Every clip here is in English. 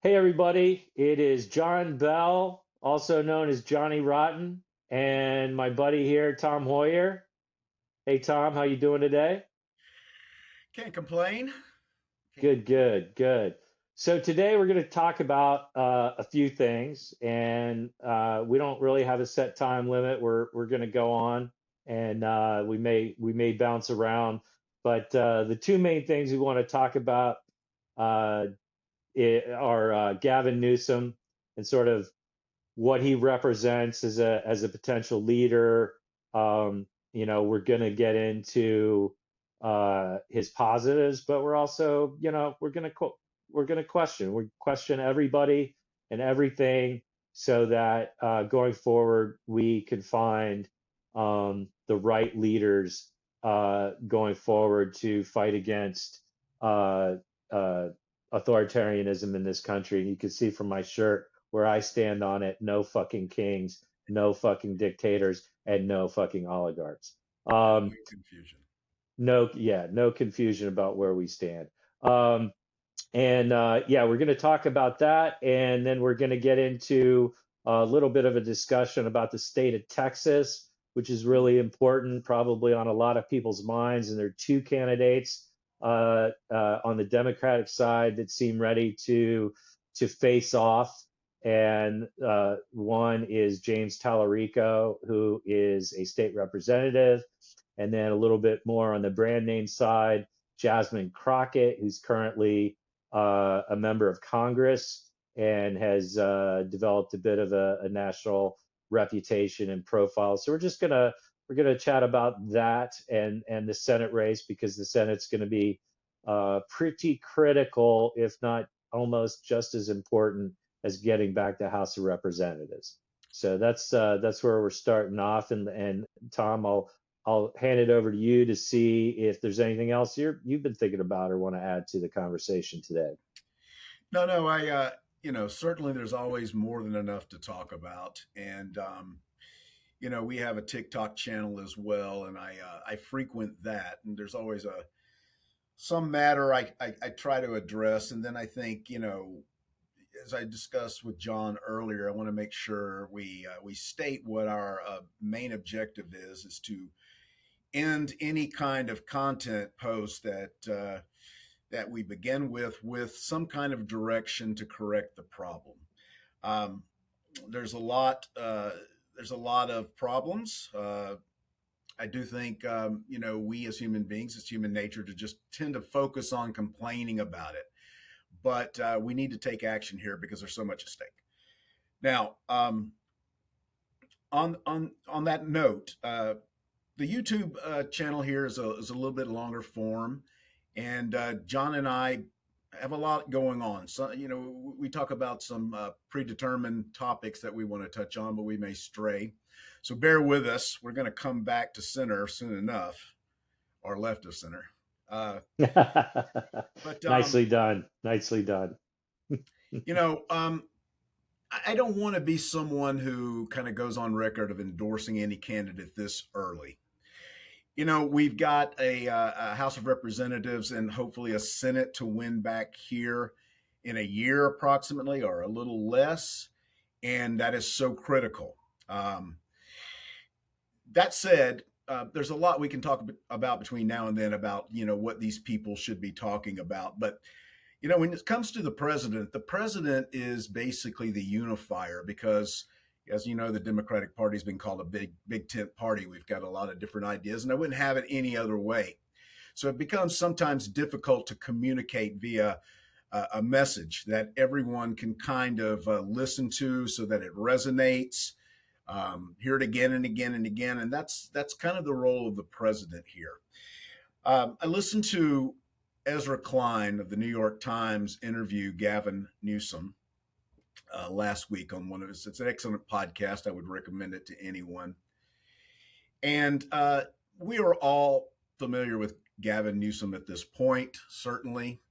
Hey everybody, it is John Bell, also known as Johnny Rotten, and my buddy here, Tom Hoyer. Hey Tom, how you doing today? Can't complain. Can't Good, complain. good, good. So today we're going to talk about a few things, and we don't really have a set time limit. We're going to go on, and we may bounce around, but the two main things we want to talk about uh, are Gavin Newsom and sort of what he represents as a potential leader. We're going to get into his positives, but we're also, we question everybody and everything so that going forward we can find the right leaders going forward to fight against uh, uh, authoritarianism in this country. And you can see from my shirt where I stand on it: no fucking kings, no fucking dictators, and no fucking oligarchs. Yeah, no Um, confusion. no confusion about where we stand. And Yeah, we're going to talk about that, and then we're going to get into a little bit of a discussion about the state of Texas, which is really important, probably on a lot of people's minds. And there are two candidates on the Democratic side that seem ready to face off. And one is James Talarico, who is a state representative, and then a little bit more on the brand name side, Jasmine Crockett, who's currently a member of Congress and has developed a bit of a national reputation and profile. So we're gonna chat about that and the Senate race, because the Senate's going to be pretty critical, if not almost just as important as getting back to House of Representatives. So that's where we're starting off. And Tom, I'll hand it over to you to see if there's anything else you've been thinking about or want to add to the conversation today. No, no, certainly there's always more than enough to talk about. And, we have a TikTok channel as well, and I frequent that. And there's always some matter I try to address. And then I think, as I discussed with John earlier, I want to make sure we state what our main objective is to end any kind of content post that we begin with some kind of direction to correct the problem. Um, there's a lot. There's a lot of problems. I do think we as human beings, it's human nature to just tend to focus on complaining about it. But we need to take action here because there's so much at stake. Now, on that note, the YouTube channel here is a little bit longer form, and John and I have a lot going on. So we talk about some predetermined topics that we want to touch on, but we may stray. So bear with us. We're going to come back to center soon enough, or left of center. Uh, but Nicely done. Nicely done. you know, um, I don't want to be someone who kind of goes on record of endorsing any candidate this early. We've got a House of Representatives and hopefully a Senate to win back here in a year approximately, or a little less. And that is so critical. That said, there's a lot we can talk about between now and then about, what these people should be talking about. But, when it comes to the president is basically the unifier because, as you know, the Democratic Party has been called a big tent party. We've got a lot of different ideas, and I wouldn't have it any other way. So it becomes sometimes difficult to communicate via a message that everyone can kind of listen to, so that it resonates. Hear it again and again and again, and that's kind of the role of the president here. I listened to Ezra Klein of the New York Times interview Gavin Newsom last week on one of his. It's an excellent podcast. I would recommend it to anyone. And we are all familiar with Gavin Newsom at this point, certainly.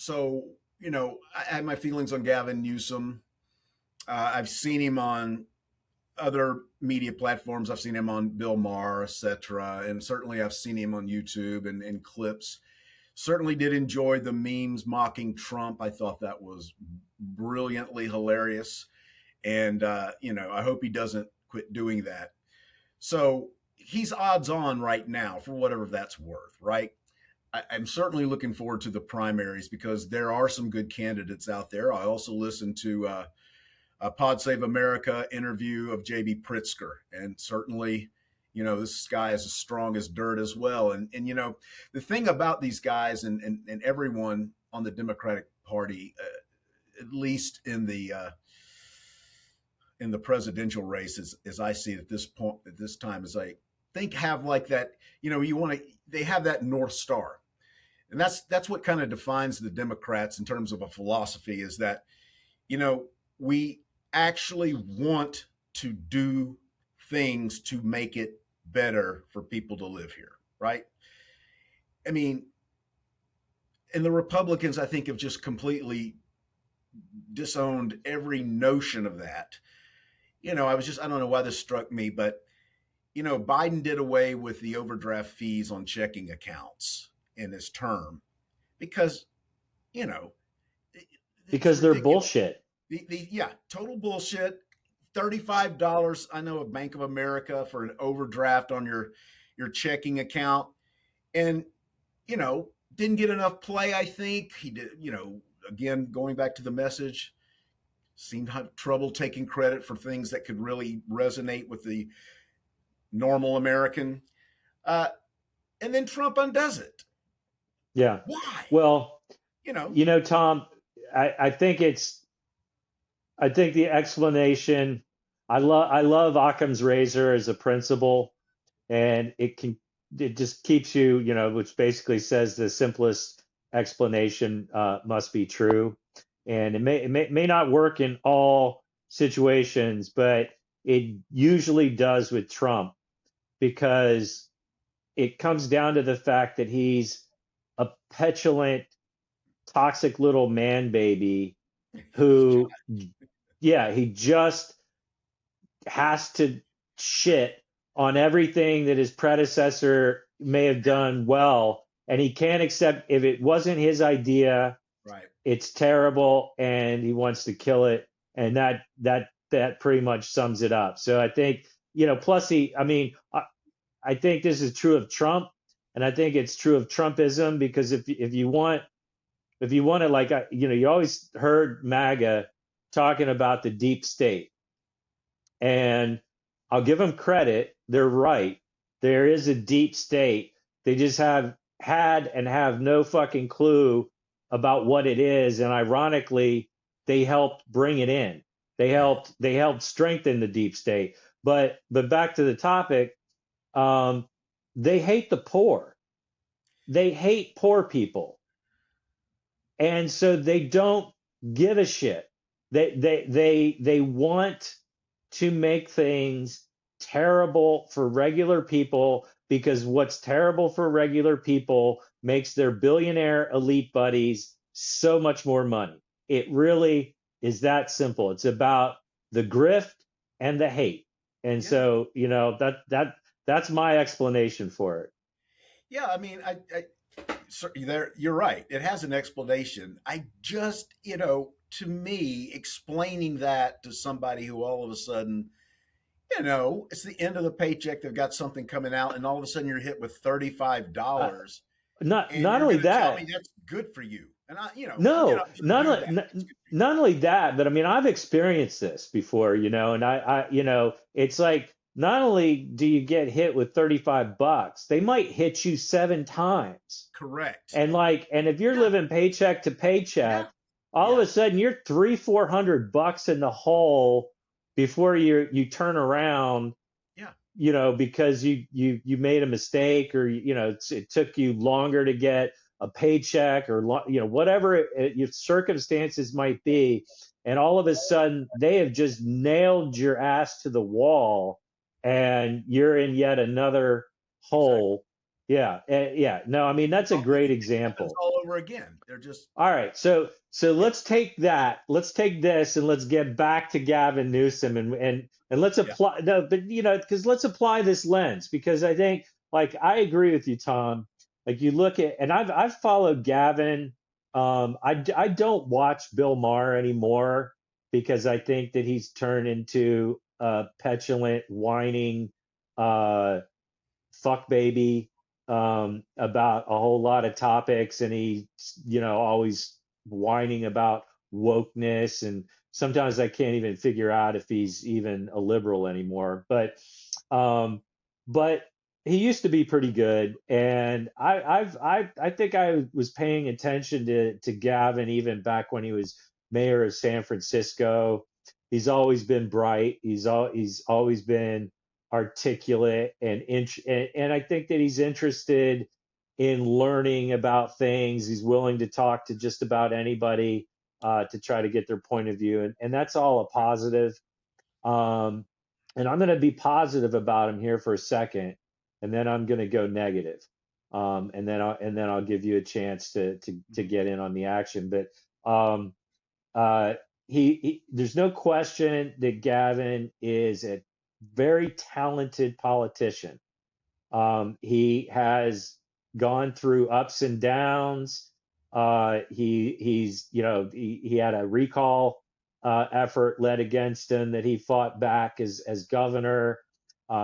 So, I had my feelings on Gavin Newsom. I've seen him on other media platforms. I've seen him on Bill Maher, etc., and certainly I've seen him on YouTube and clips. Certainly did enjoy the memes mocking Trump. I thought that was brilliantly hilarious. And, I hope he doesn't quit doing that. So he's odds on right now for whatever that's worth, right? I'm certainly looking forward to the primaries because there are some good candidates out there. I also listened to a Pod Save America interview of J.B. Pritzker, and certainly, this guy is as strong as dirt as well. And the thing about these guys and everyone on the Democratic Party, at least in the presidential race, as I see it at this point, at this time, is I think have like that, they have that North Star. And that's what kind of defines the Democrats in terms of a philosophy is that, we actually want to do things to make it better for people to live here, right? I mean, and the Republicans, I think, have just completely disowned every notion of that. I don't know why this struck me, but, Biden did away with the overdraft fees on checking accounts in his term because, it's Because they're ridiculous. bullshit. Yeah, total bullshit. $35, I know, of Bank of America for an overdraft on your checking account. And, didn't get enough play, I think. He did, again, going back to the message, seemed to have trouble taking credit for things that could really resonate with the normal American. And then Trump undoes it. Yeah. Why? Well, You know, Tom, I think the explanation. I love Occam's razor as a principle, and it just keeps you, which basically says the simplest explanation must be true, and it may not work in all situations, but it usually does with Trump because it comes down to the fact that he's a petulant, toxic little man baby who, yeah, he just has to shit on everything that his predecessor may have done well, and he can't accept if it wasn't his idea, right. it's terrible, and he wants to kill it, and that pretty much sums it up. So I think, plus I think this is true of Trump, and I think it's true of Trumpism because if you want to, like, you always heard MAGA talking about the deep state, and I'll give them credit. They're right. There is a deep state. They just have had and have no fucking clue about what it is. And ironically, they helped bring it in. They helped strengthen the deep state. But back to the topic, they hate the poor. They hate poor people. And so they don't give a shit. They want to make things terrible for regular people because what's terrible for regular people makes their billionaire elite buddies so much more money. It really is that simple. It's about the grift and the hate. And Yeah. so, that's my explanation for it. Yeah. I mean, you're right. It has an explanation. I just, to me, explaining that to somebody who all of a sudden, it's the end of the paycheck. They've got something coming out, and all of a sudden you're hit with Uh, $35, not and not you're only going to tell me that, that's good for you. And I'm no, just going to not do only, that. It's good for you. not only that, but I mean, I've experienced this before, and it's like not only do you get hit with $35, they might hit you 7 times. Correct. And if you're Yeah. living paycheck to Yeah. paycheck, all of Yeah. a sudden you're 300-400 bucks in the hole before you turn around, Yeah. because you made a mistake, or it took you longer to get a paycheck, or whatever your circumstances might be, and all of a sudden they have just nailed your ass to the wall, and you're in yet another Exactly. hole. Yeah, yeah. No, I mean that's a great It happens example. all over again. They're just, All right, so yeah. let's take this, and let's get back to Gavin Newsom, and let's Yeah. apply no, but because let's apply this lens, because I think, like, I agree with you, Tom. like you look at, and I've followed Gavin. I don't watch Bill Maher anymore because I think that he's turned into a petulant, whining, uh, fuck baby, about a whole lot of topics, and he, always whining about wokeness, and sometimes I can't even figure out if he's even a liberal anymore. Um, but he used to be pretty good, and I think I was paying attention to Gavin even back when he was mayor of San Francisco. He's always been bright. He's always been articulate and I think that he's interested in learning about things. He's willing to talk to just about anybody to try to get their point of view, and that's all a positive. Um, and I'm going to be positive about him here for a second, and then I'm going to go negative. And then I'll give you a chance to get in on the action. But um, uh, there's no question that Gavin is a very talented politician. He has gone through ups and downs. He had a recall effort led against him that he fought back as governor.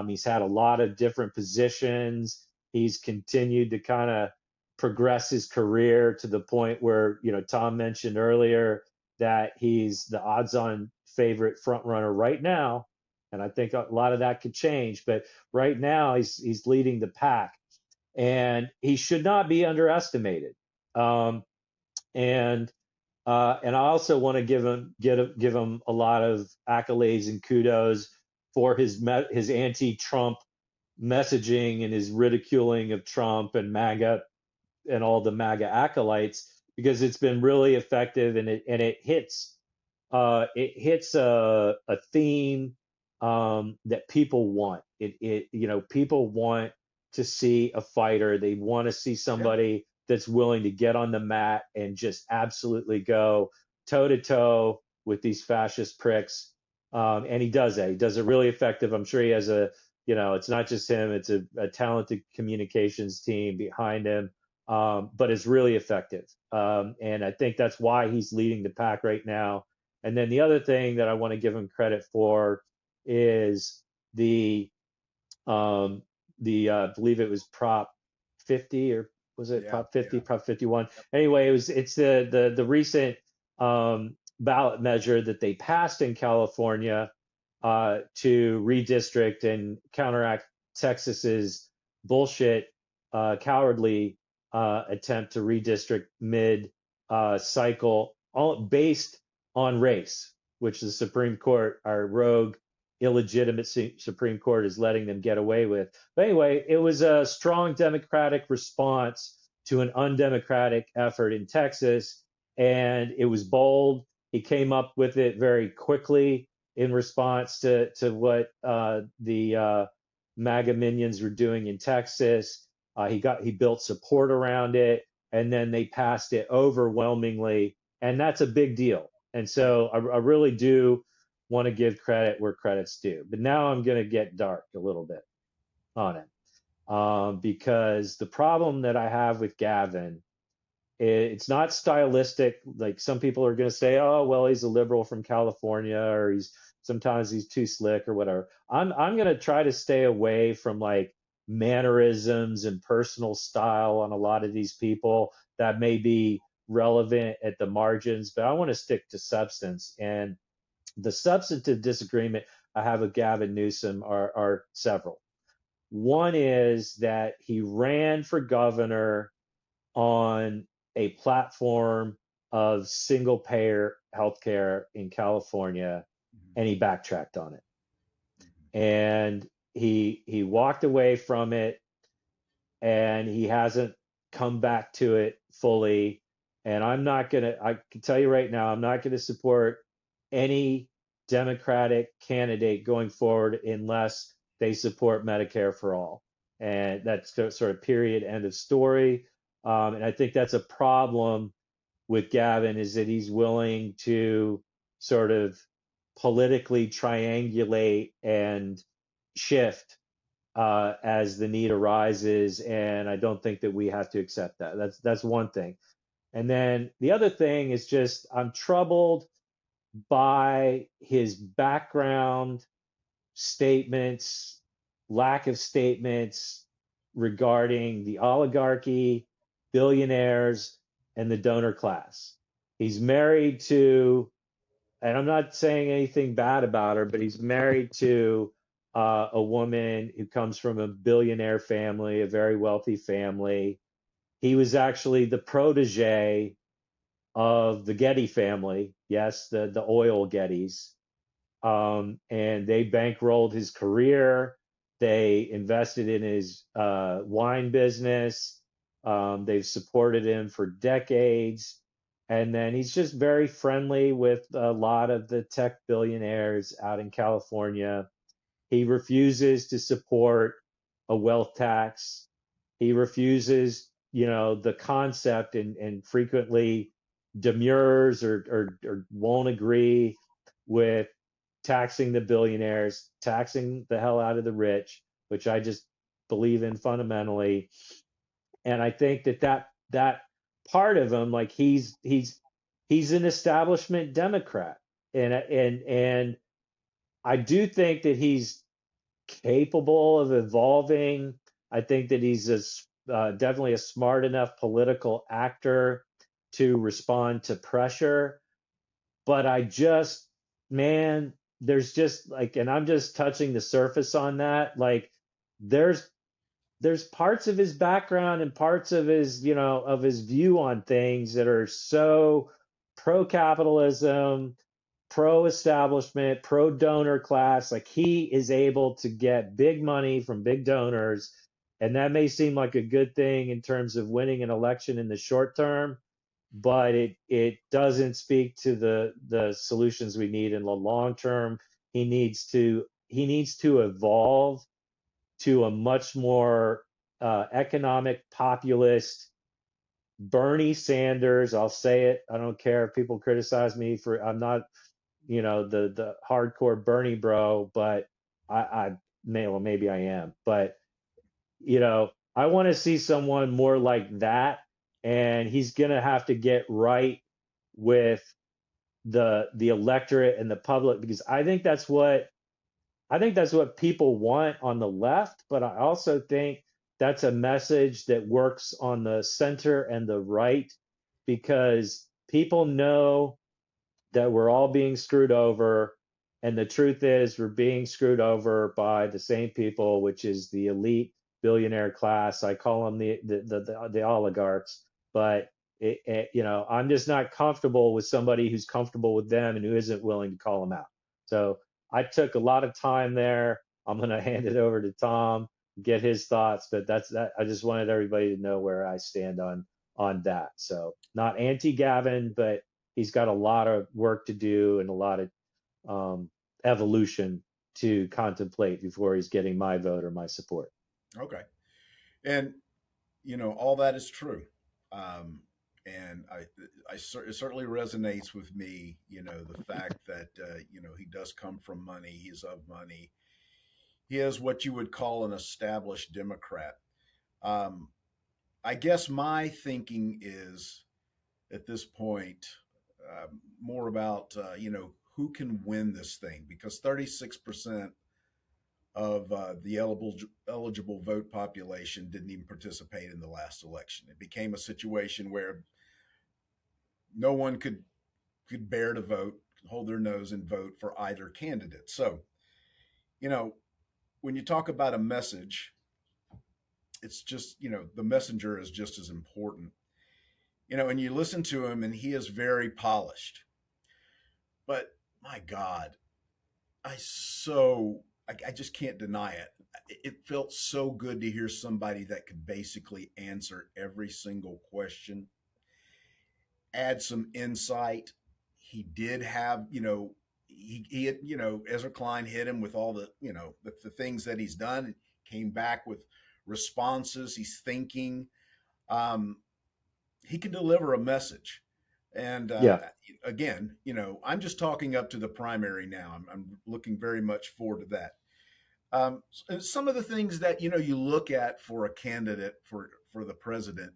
He's had a lot of different positions. He's continued to kind of progress his career to the point where, Tom mentioned earlier that he's the odds-on favorite front runner right now, and I think a lot of that could change. But right now, he's leading the pack, and he should not be underestimated. Um, and I also want to give him a lot of accolades and kudos for his anti-Trump messaging and his ridiculing of Trump and MAGA and all the MAGA acolytes, because it's been really effective, and it hits a theme that people want. People want to see a fighter. They want to see Yeah. somebody that's willing to get on the mat and just absolutely go toe to toe with these fascist pricks. And he does that. He does it really effective. I'm sure he has it's not just him. It's a talented communications team behind him. But it's really effective. And I think that's why he's leading the pack right now. And then the other thing that I want to give him credit for is the I believe it was Prop 50, or was it Yeah. Prop 50, Yeah. Prop 51? Anyway, it's the recent ballot measure that they passed in California to redistrict and counteract Texas's bullshit, cowardly attempt to redistrict mid cycle, all based on race, which the Supreme Court, our rogue, illegitimate Supreme Court, is letting them get away with. But anyway, it was a strong Democratic response to an undemocratic effort in Texas, and it was bold. He came up with it very quickly in response to what the MAGA minions were doing in Texas. He built support around it, and then they passed it overwhelmingly, and that's a big deal. And Yeah. so I really do want to give credit where credit's due. But now I'm going to get dark a little bit on it, because the problem that I have with Gavin, it's not stylistic. Like some people are going to say, oh, well, he's a liberal from California, or sometimes he's too slick or whatever. I'm going to try to stay away from like mannerisms and personal style on a lot of these people that may be relevant at the margins, but I want to stick to substance. And the substantive disagreement I have with Gavin Newsom are several. One is that he ran for governor on a platform of single payer healthcare in California, Mhm. and he backtracked on it. Mhm. And he walked away from it, and he hasn't come back to it fully. And I can tell you right now, I'm not gonna support any Democratic candidate going forward unless they support Medicare for all. And that's sort of period, end of story. And I think that's a problem with Gavin, is that he's willing to sort of politically triangulate and shift as the need arises, and I don't think that we have to accept that. That's one thing. And then the other thing is just I'm troubled by his background statements, lack of statements regarding the oligarchy, billionaires, and the donor class. He's married to, and I'm not saying anything bad about her, but he's married to a woman who comes from a billionaire family, a very wealthy family. He was actually the protege of the Getty family. Yes, the oil Gettys. And they bankrolled his career. They invested in his wine business. They've supported him for decades. And then he's just very friendly with a lot of the tech billionaires out in California. He refuses to support a wealth tax. He refuses, the concept, and frequently demurs or won't agree with taxing the billionaires, taxing the hell out of the rich, which I just believe in fundamentally. And I think that part of him, like he's an establishment Democrat, and I do think that he's capable of evolving. I think that he's definitely a smart enough political actor to respond to pressure. But I just, man, there's just like, and I'm just touching the surface on that. Like, there's there's parts of his background and parts of his, of his view on things that are so pro capitalism, pro establishment, pro donor class. Like he is able to get big money from big donors. And that may seem like a good thing in terms of winning an election in the short term, but it doesn't speak to the solutions we need in the long term. He needs to evolve to a much more economic populist Bernie Sanders. I'll say it. I don't care if people criticize me for, I'm not, the hardcore Bernie bro, but well, maybe I am, but I want to see someone more like that, and he's gonna have to get right with the electorate and the public, because I think that's what people want on the left, but I also think that's a message that works on the center and the right, because people know that we're all being screwed over. And the truth is, we're being screwed over by the same people, which is the elite billionaire class. I call them the oligarchs, but I'm just not comfortable with somebody who's comfortable with them and who isn't willing to call them out. So I took a lot of time there. I'm going to hand it over to Tom, get his thoughts, but that's that. I just wanted everybody to know where I stand on that. So not anti Gavin, but he's got a lot of work to do and a lot of evolution to contemplate before he's getting my vote or my support. Okay. And all that is true. Um, and it certainly resonates with me, the fact that, he does come from money. He's of money. He is what you would call an established Democrat. Um, I guess my thinking is at this point more about, who can win this thing, because 36% of the eligible vote population didn't even participate in the last election. It became a situation where no one could bear to vote, hold their nose and vote for either candidate. So, you know, when you talk about a message, it's just, the messenger is just as important. And you listen to him and he is very polished. But my God, I just can't deny it. It felt so good to hear somebody that could basically answer every single question, add some insight. He did have, he had, Ezra Klein hit him with all the, the things that he's done, came back with responses. He's thinking. He can deliver a message. And Yeah. again, I'm just talking up to the primary now. I'm looking very much forward to that. Some of the things that you look at for a candidate for the president,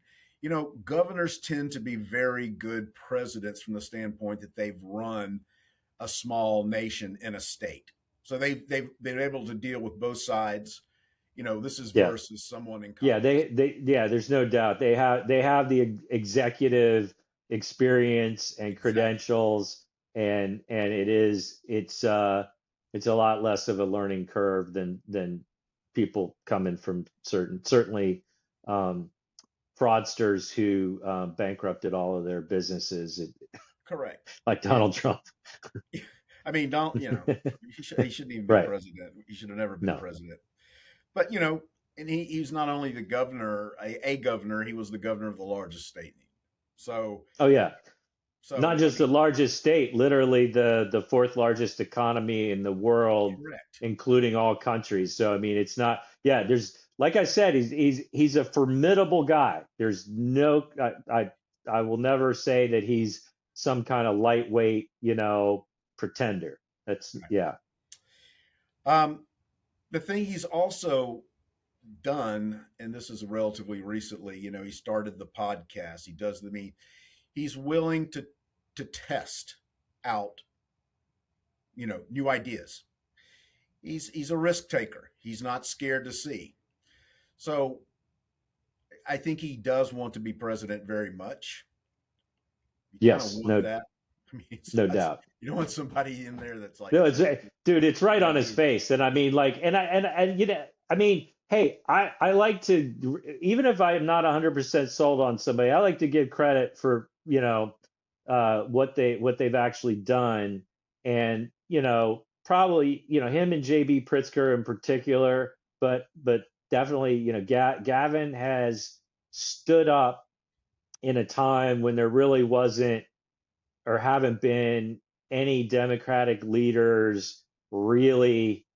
governors tend to be very good presidents from the standpoint that they've run a small nation in a state, so they've been able to deal with both sides. This is Yeah. versus someone in Yeah, Congress. yeah, there's no doubt they have the executive experience and Exactly. credentials, and it's a lot less of a learning curve than people coming from certainly um, fraudsters who bankrupted all of their businesses, Correct. like And Donald Trump. I mean, don't he shouldn't even be Right. president. He should have never been No. president. But and he's not only the governor, a governor, he was the governor of the largest state. So Oh yeah. Not I just the mean, largest state, literally the fourth largest economy in the world, correct. including all countries. So I mean, it's not. Yeah, there's like I said, he's a formidable guy. There's no. I will never say that he's some kind of lightweight, pretender. That's yeah, Um, the thing he's also done, and this is relatively recently, he started the podcast. He does the meet. He's willing to test out, new ideas. He's a risk taker. He's not scared to see. So I think he does want to be president very much. You kind of yes, want no, that. I mean, it's no not, doubt. you don't want somebody in there that's like, No, dude, it's right on his maybe, face. And I mean, like, and I mean, hey, I like to, even if I am not 100% sold on somebody, I like to give credit for, what they've actually done. And, probably, him and JB Pritzker in particular, but definitely, Gavin has stood up in a time when there really wasn't or haven't been any Democratic leaders really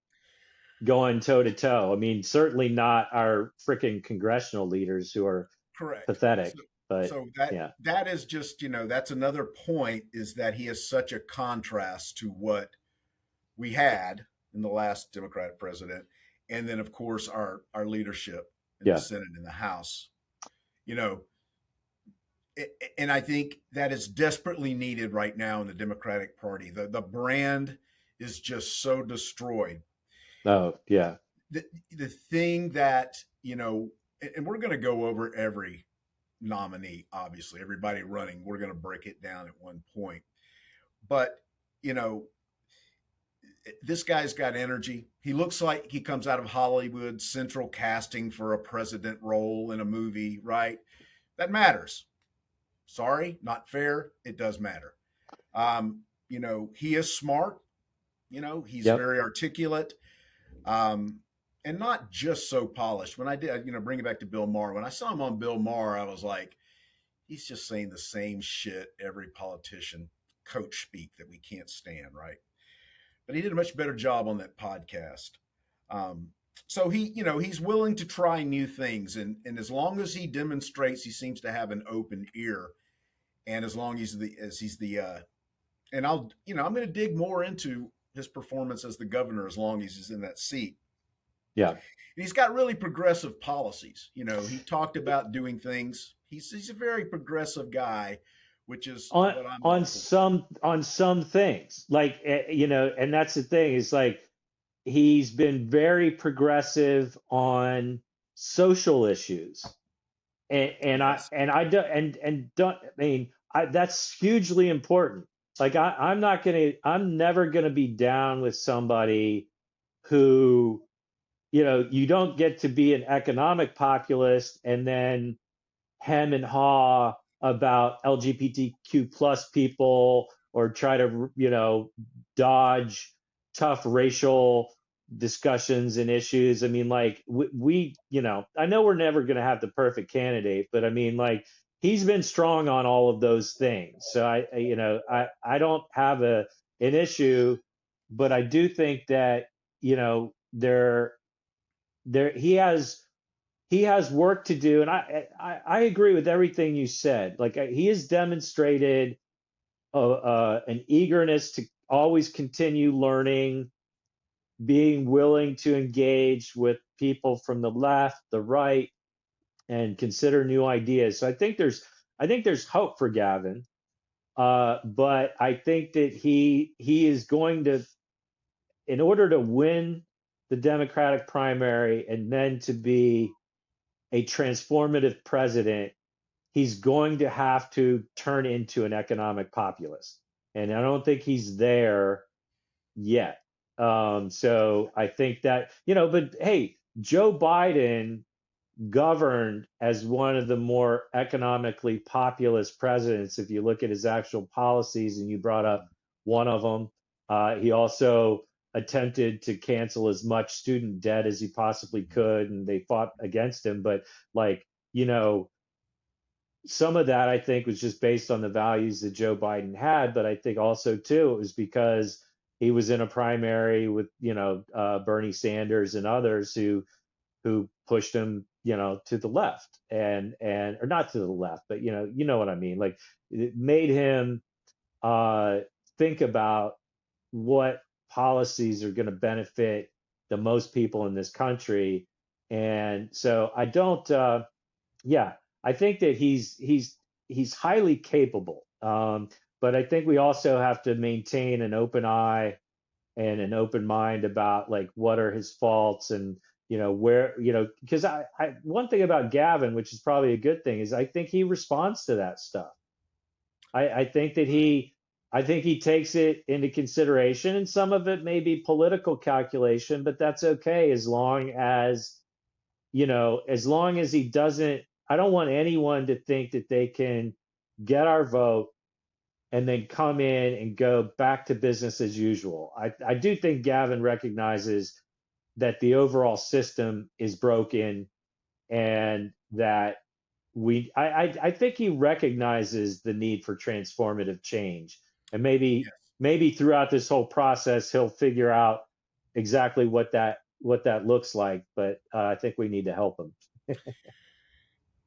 going toe to toe. I mean, certainly not our freaking congressional leaders who are correct. pathetic, So, but so that yeah, that is just, that's another point, is that he is such a contrast to what we had in the last Democratic president, and then of course our leadership in the yeah, Senate and the House. You know, and I think that is desperately needed right now in the Democratic Party. The brand is just so destroyed. oh yeah, The thing that, and we're going to go over every nominee, obviously everybody running, we're going to break it down at one point. But you know, this guy's got energy. He looks like he comes out of Hollywood central casting for a president role in a movie, right? That matters. Sorry, not fair. It does matter. He is smart. He's yep, very articulate, um, and not just so polished. When I did, bring it back to Bill Maher. When I saw him on Bill Maher, I was like, he's just saying the same shit every politician coach speak that we can't stand, right? But he did a much better job on that podcast. Um, so he's willing to try new things, and as long as he demonstrates he seems to have an open ear, and as long as he's the and I'm going to dig more into his performance as the governor as long as he's in that seat. yeah. And he's got really progressive policies. He talked about doing things. He's a very progressive guy, which is On what I'm all on for. some things, like and that's the thing is like he's been very progressive on social issues. Yes, I don't and don't I mean that's hugely important. Like I'm never gonna be down with somebody who you don't get to be an economic populist and then hem and haw about LGBTQ plus people or try to dodge tough racial discussions and issues. I mean, like I know we're never going to have the perfect candidate, but I mean, like he's been strong on all of those things. So I don't have an issue, but I do think that there he has work to do, and I agree with everything you said. Like he has demonstrated an eagerness to always continue learning, being willing to engage with people from the left, the right, and consider new ideas. So I think there's hope for Gavin, but I think that he is going to, in order to win the Democratic primary and then to be a transformative president, he's going to have to turn into an economic populist. And I don't think he's there yet. So I think that, but hey, Joe Biden governed as one of the more economically populist presidents. If you look at his actual policies, and you brought up one of them, he also attempted to cancel as much student debt as he possibly could, and they fought against him. But like, you know, some of that I think was just based on the values that Joe Biden had, but I think also too it was because he was in a primary with Bernie Sanders and others who pushed him to the left, and or not to the left, but you know what I mean. Like, it made him uh, think about what policies are going to benefit the most people in this country, and so I don't. Yeah, I think that he's highly capable. But I think we also have to maintain an open eye and an open mind about like what are his faults, and where, because I one thing about Gavin, which is probably a good thing, is I think he responds to that stuff. I think that he takes it into consideration, and some of it may be political calculation, but that's okay as long as he doesn't. I don't want anyone to think that they can get our vote and then come in and go back to business as usual. I do think Gavin recognizes that the overall system is broken, and that I think he recognizes the need for transformative change. And Yes. maybe throughout this whole process he'll figure out exactly what that looks like. But I think we need to help him.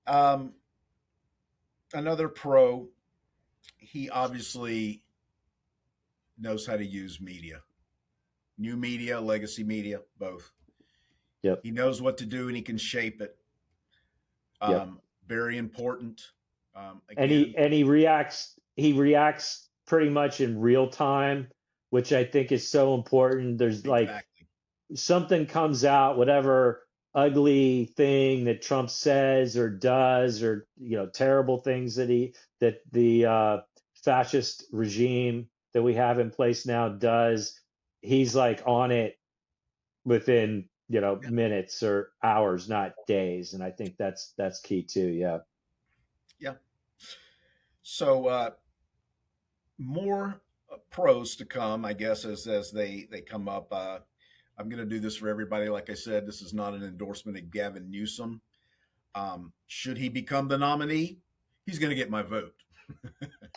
Um, Another pro, he obviously knows how to use media, new media, legacy media, both. Yep. He knows what to do and he can shape it. Yep. Very important. and he Again, and he reacts pretty much in real time, which I think is so important. There's like exactly. something comes out, whatever ugly thing that Trump says or does, or terrible things that the fascist regime that we have in place now does. He's like on it within Yeah. minutes or hours, not days, and I think that's key too. Yeah. Yeah. So more pros to come, I guess, as they come up. I'm going to do this for everybody. Like I said, this is not an endorsement of Gavin Newsom. Should he become the nominee, he's going to get my vote.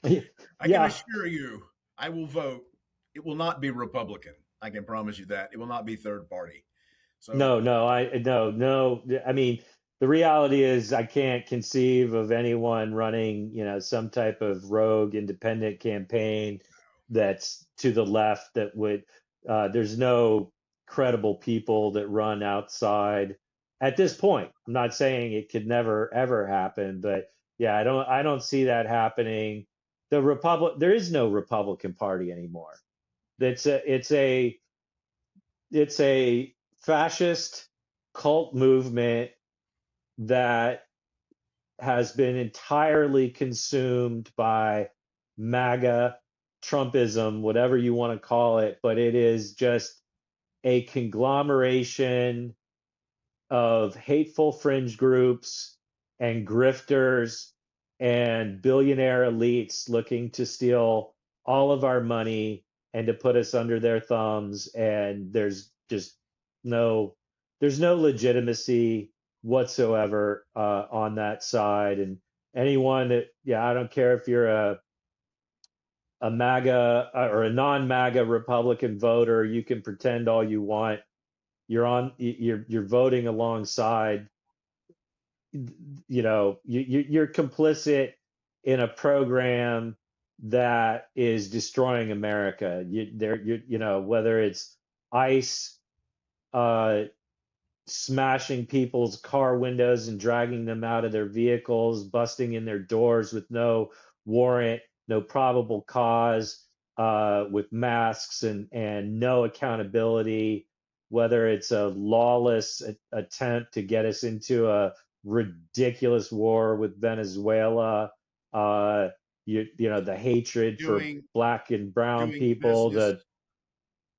I can Yeah. assure you, I will vote. It will not be Republican. I can promise you that. It will not be third party. So, No, no, no. I mean, the reality is I can't conceive of anyone running, some type of rogue independent campaign that's to the left that would, there's no credible people that run outside at this point. I'm not saying it could never ever happen, but yeah, I don't see that happening. There is no Republican Party anymore. It's a fascist cult movement that has been entirely consumed by MAGA, Trumpism, whatever you want to call it, but it is just a conglomeration of hateful fringe groups and grifters and billionaire elites looking to steal all of our money and to put us under their thumbs. And there's just no there's no legitimacy whatsoever on that side. And anyone that, yeah, I don't care if you're a MAGA or a non-MAGA Republican voter, you can pretend all you want. You're voting alongside, you're complicit in a program that is destroying America. Whether it's ICE uh, smashing people's car windows and dragging them out of their vehicles, busting in their doors with no warrant, no probable cause, with masks and no accountability, whether it's a lawless attempt to get us into a ridiculous war with Venezuela, uh, the hatred for doing black and brown doing people, business,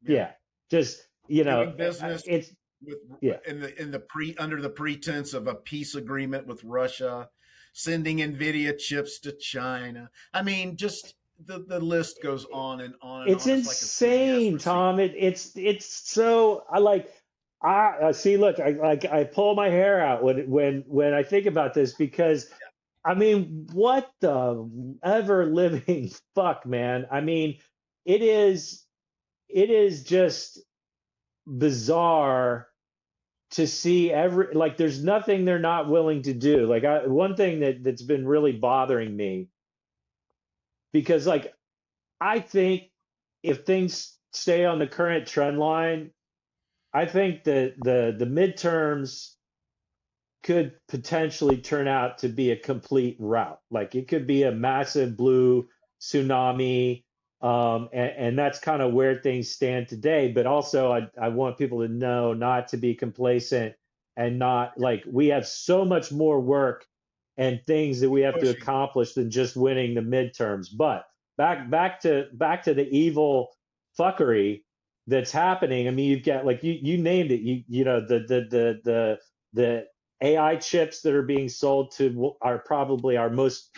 the, yeah, yeah, just, doing business it's, with yeah. in the under the pretense of a peace agreement with Russia, sending Nvidia chips to China. I mean, just the list goes on and on and It's on. It's like a CVS insane, receipt. Tom. It's so I see. Look, I pull my hair out when I think about this because I mean, what the ever living fuck, man. I mean, it is it is just bizarre to see every like there's nothing they're not willing to do. Like one thing that's been really bothering me because like I think if things stay on the current trend line, I think that the midterms could potentially turn out to be a complete rout. Like it could be a massive blue tsunami, and that's kind of where things stand today. But also, I want people to know not to be complacent and not like we have so much more work and things that we have to Pushing. accomplish than just winning the midterms. But back to the evil fuckery that's happening. I mean, you've got like you named it. You know the AI chips that are being sold to are probably our most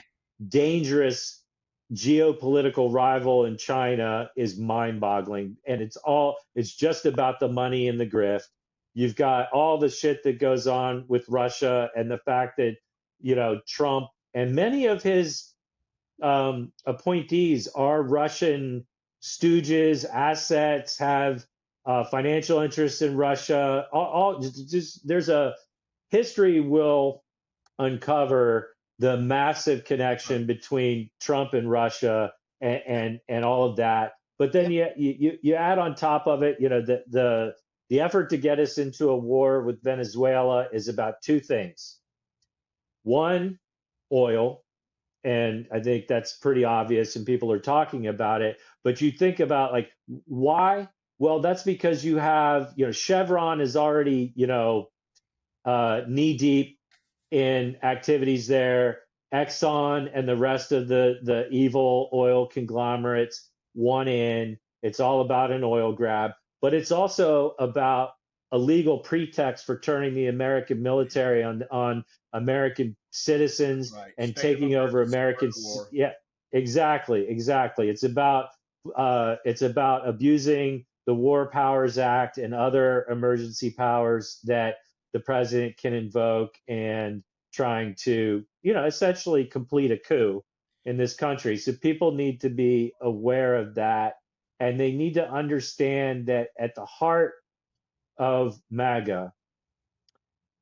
dangerous geopolitical rival in China is mind-boggling. And it's just about the money and the grift. You've got all the shit that goes on with Russia and the fact that, Trump and many of his appointees are Russian stooges, assets, have financial interests in Russia. Just there's a history will uncover the massive Right. connection between Trump and Russia and all of that. But then Yeah. you add on top of it, the effort to get us into a war with Venezuela is about two things. One, oil, and I think that's pretty obvious and people are talking about it. But you think about like why? Well, that's because you have, Chevron is already, knee deep in activities there. Exxon and the rest of the evil oil conglomerates want in. It's all about an oil grab, but it's also about a legal pretext for turning the American military on American citizens Right. and State of taking over emergency American. war. Yeah, exactly. It's about abusing the War Powers Act and other emergency powers that the president can invoke and trying to, essentially complete a coup in this country. So people need to be aware of that. And they need to understand that at the heart of MAGA,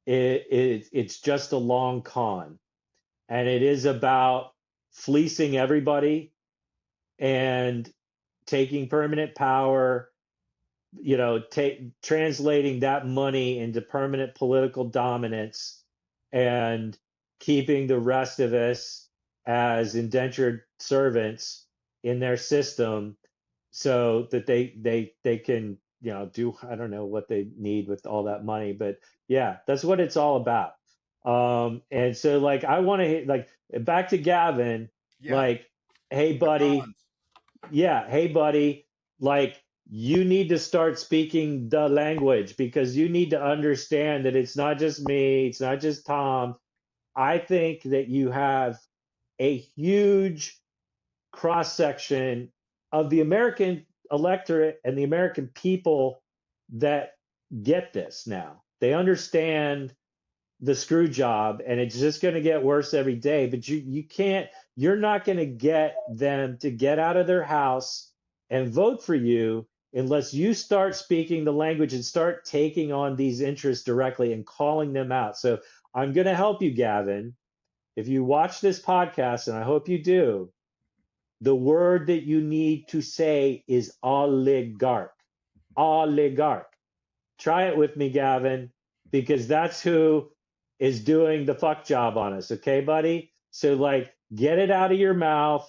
it's just a long con. And it is about fleecing everybody and taking permanent power, translating that money into permanent political dominance and keeping the rest of us as indentured servants in their system so that they can, do, I don't know what they need with all that money, but yeah, that's what it's all about. And so like I want to like back to Gavin, Yeah. like, hey The buddy, cons. yeah, hey buddy, like you need to start speaking the language because you need to understand that it's not just me, it's not just Tom. I think that you have a huge cross section of the American electorate and the American people that get this now. They understand the screw job and it's just going to get worse every day, but you're not going to get them to get out of their house and vote for you unless you start speaking the language and start taking on these interests directly and calling them out. So I'm going to help you, Gavin. If you watch this podcast, and I hope you do, the word that you need to say is oligarch. Oligarch. Try it with me, Gavin, because that's who is doing the fuck job on us. Okay, buddy? So, like, get it out of your mouth.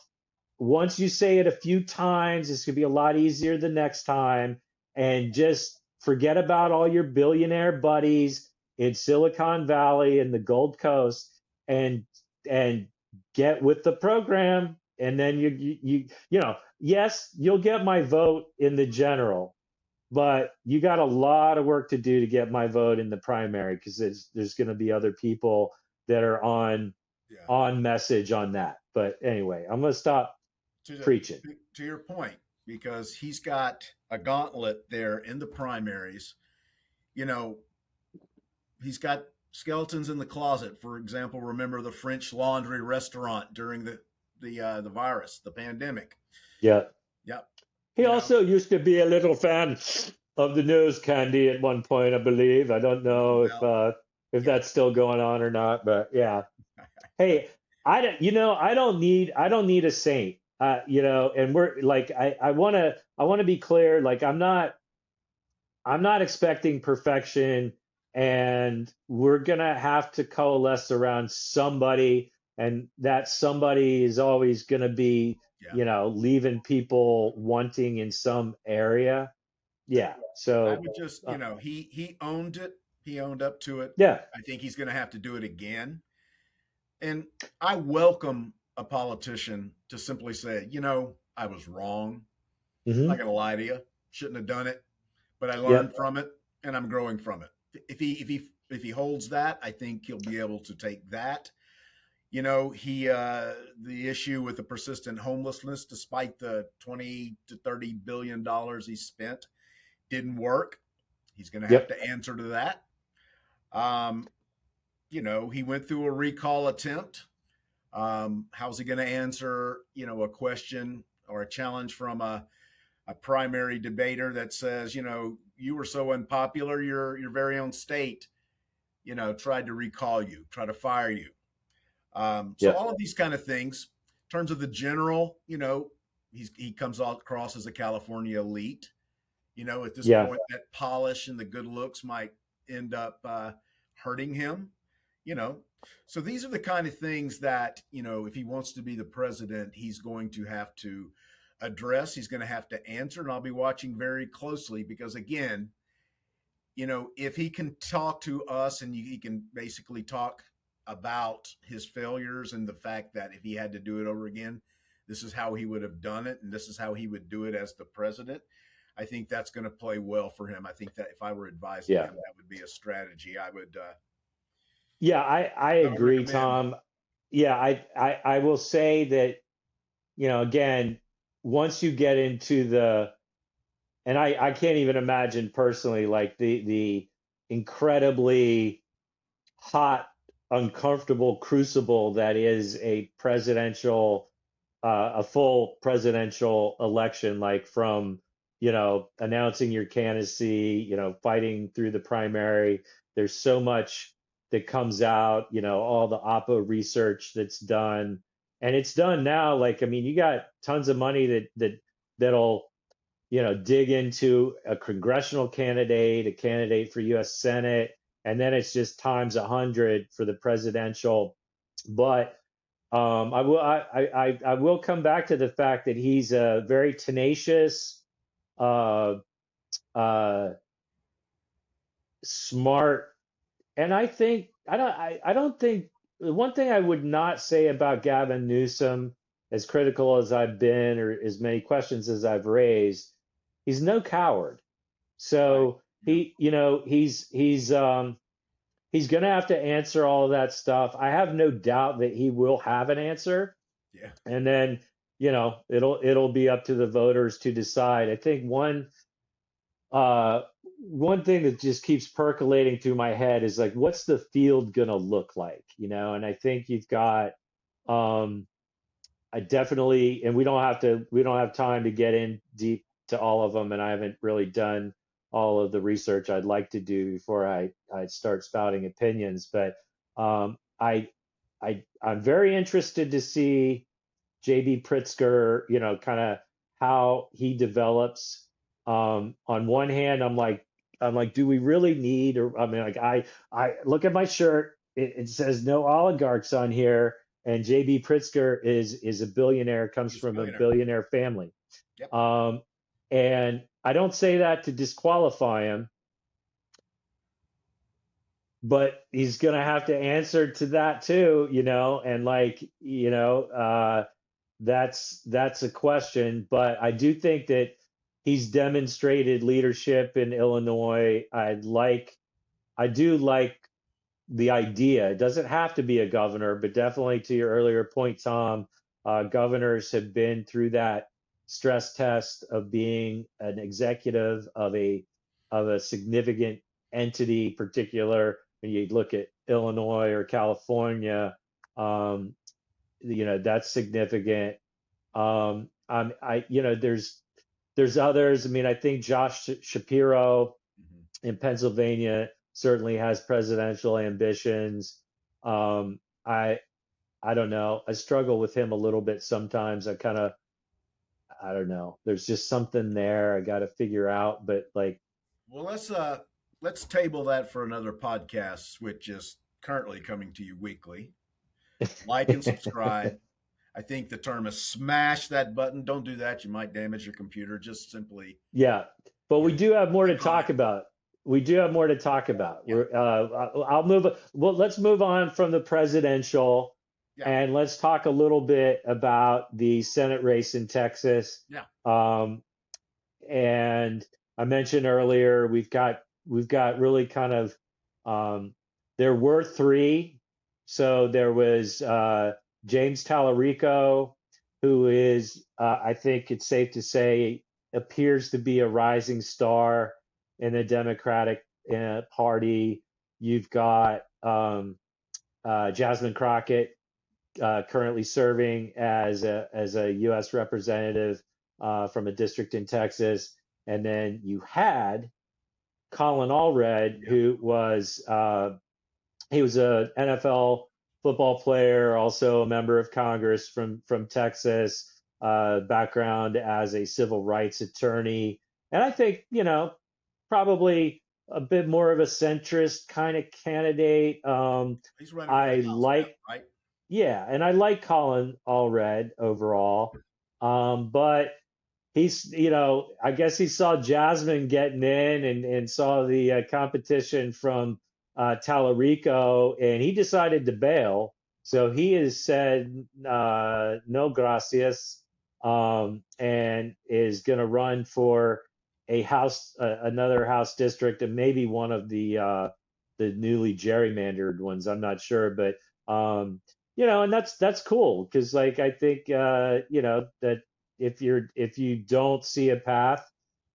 Once you say it a few times, it's going to be a lot easier the next time. And just forget about all your billionaire buddies in Silicon Valley and the Gold Coast, and and get with the program. And then yes, you'll get my vote in the general, but you got a lot of work to do to get my vote in the primary, because there's going to be other people that are Yeah. on message on that. But anyway, I'm going to stop To the, preaching. to your point, because he's got a gauntlet there in the primaries. You know, he's got skeletons in the closet. For example, remember the French Laundry restaurant during the virus, the pandemic. Yeah. Yep. He You know, also used to be a little fan of the nose candy at one point, I believe. I don't know well, if yeah. that's still going on or not, but yeah. Hey, I don't need a saint. And we're like, I want to be clear. Like, I'm not expecting perfection, and we're gonna have to coalesce around somebody, and that somebody is always gonna be, Yeah. leaving people wanting in some area. Yeah. I So, would just, uh, he owned it. He owned up to it. yeah. I think he's going to have to do it again. And I welcome a politician to simply say, I was wrong. I'm not Hmm. going to lie to you. Shouldn't have done it, but I learned Yep. from it and I'm growing from it. If he holds that, I think he'll be able to take that. He the issue with the persistent homelessness, despite the 20 to 30 billion dollars he spent, didn't work. He's going to have Yep. to answer to that. Um, he went through a recall attempt. How's he going to answer, a question or a challenge from a primary debater that says, you were so unpopular, your very own state, tried to recall you, try to fire you. So Yep. all of these kind of things, in terms of the general, he comes across as a California elite. At this Yeah. point, that polish and the good looks might end up hurting him. You know, so these are the kind of things that if he wants to be the president, he's going to have to address. He's going to have to answer, and I'll be watching very closely because again, if he can talk to us and he can basically talk about his failures and the fact that if he had to do it over again, this is how he would have done it and this is how he would do it as the president. I think that's going to play well for him. I think that if I were advising Yeah. him, that would be a strategy Yeah. I I would agree, recommend. Tom. Yeah. I will say that, again, once you get into and I can't even imagine personally, like the incredibly hot, uncomfortable crucible that is a full presidential election, like from, announcing your candidacy, fighting through the primary. There's so much that comes out, all the Oppo research that's done. And it's done now. Like, I mean, you got tons of money that'll, dig into a congressional candidate, a candidate for U.S. Senate, and then it's just times 100 for the presidential. But I will come back to the fact that he's a very tenacious, uh, uh, smart, and I don't think the one thing I would not say about Gavin Newsom, as critical as I've been or as many questions as I've raised, he's no coward. Right. So Yeah. he's going to have to answer all of that stuff. I have no doubt that he will have an answer, Yeah. and then it'll be up to the voters to decide. I think uh, one thing that just keeps percolating through my head is like, what's the field going to look like? And I think you've got um, I definitely, and we don't have time to get in deep to all of them, and I haven't really done all of the research I'd like to do before I start spouting opinions. But um, I, I'm very interested to see JB Pritzker, kind of how he develops. On one hand, I'm like, I'm like, do we really need? Or I mean, like, I look at my shirt. It says no oligarchs on here, and JB Pritzker is a billionaire, comes He's a from a billionaire. billionaire family. Yep. Um, and I don't say that to disqualify him, but he's gonna have to answer to that too, and like, that's a question. But I do think that he's demonstrated leadership in Illinois. I do like the idea. It doesn't have to be a governor, but definitely to your earlier point, Tom, governors have been through that stress test of being an executive of a significant entity, particular when you look at Illinois or California. Um, that's significant. There's others. I mean, I think Josh Shapiro Mhm. in Pennsylvania certainly has presidential ambitions. Um, I I don't know. I struggle with him a little bit sometimes. I don't know. There's just something there I got to figure out. But like, Well, let's table that for another podcast, which is currently coming to you weekly. Like and subscribe. I think the term is smash that button. Don't do that. You might damage your computer. Just simply, yeah. But you we know, do have more to click on it. talk about. We do have more to talk about. Yeah. I'll move. Well, let's move on from the presidential, Yeah. and let's talk a little bit about the Senate race in Texas. Yeah. Um, and I mentioned earlier we've got really kind of there were three. So there was James Talarico, who is I think it's safe to say appears to be a rising star in the Democratic Party. You've got Jasmine Crockett currently serving as a U.S. representative from a district in Texas, and then you had Colin Allred, Yeah. who was he was a NFL football player, also a member of Congress from Texas, background as a civil rights attorney, and I think probably a bit more of a centrist kind of candidate. He's running for the I House now, like right? Yeah, and I like Colin Allred overall. But I guess he saw Jasmine getting in and saw the competition from Talarico, and he decided to bail. So he has said no gracias, and is going to run for another House district, and maybe one of the newly gerrymandered ones. I'm not sure, but and that's cool because like I think that if you don't see a path,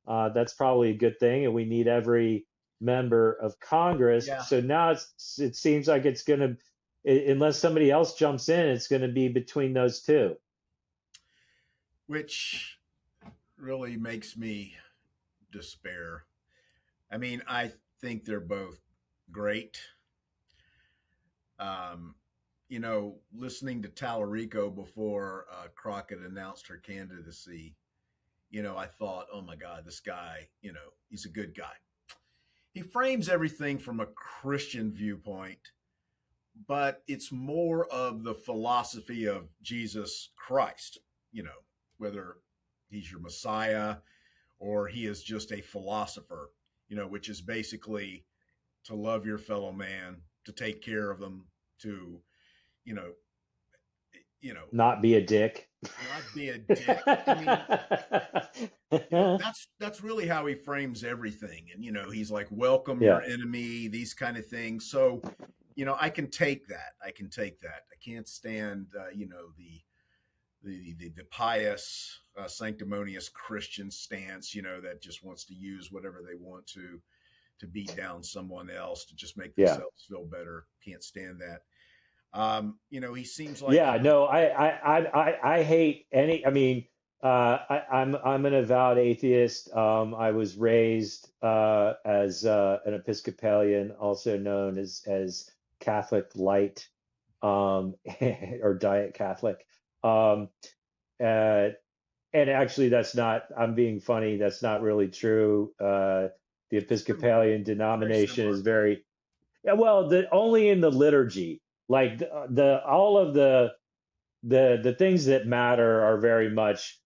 that's probably a good thing, and we need every member of Congress. Yeah. So now it seems like it's going to, unless somebody else jumps in, it's going to be between those two. Which really makes me despair. I mean, I think they're both great. Um, listening to Talarico before Crockett announced her candidacy, I thought, oh my God, this guy, he's a good guy. He frames everything from a Christian viewpoint, but it's more of the philosophy of Jesus Christ, whether he's your Messiah or he is just a philosopher, which is basically to love your fellow man, to take care of them, to, you know, Not be a dick. not be a dick. I mean, that's really how he frames everything. And, he's like, welcome your Yeah, enemy, these kind of things. So, I can take that. I can take that. I can't stand, the pious, sanctimonious Christian stance, that just wants to use whatever they want to beat down someone else to just make yeah. themselves feel better. Can't stand that. He seems like Yeah, no, I hate any. I mean, I'm an avowed atheist. I was raised as an Episcopalian, also known as Catholic light, or diet Catholic. Um, uh, and actually, that's not. I'm being funny. That's not really true. The Similar, Episcopalian very denomination similar. is very, yeah, well, the only in the liturgy, like the all of the things that matter are very much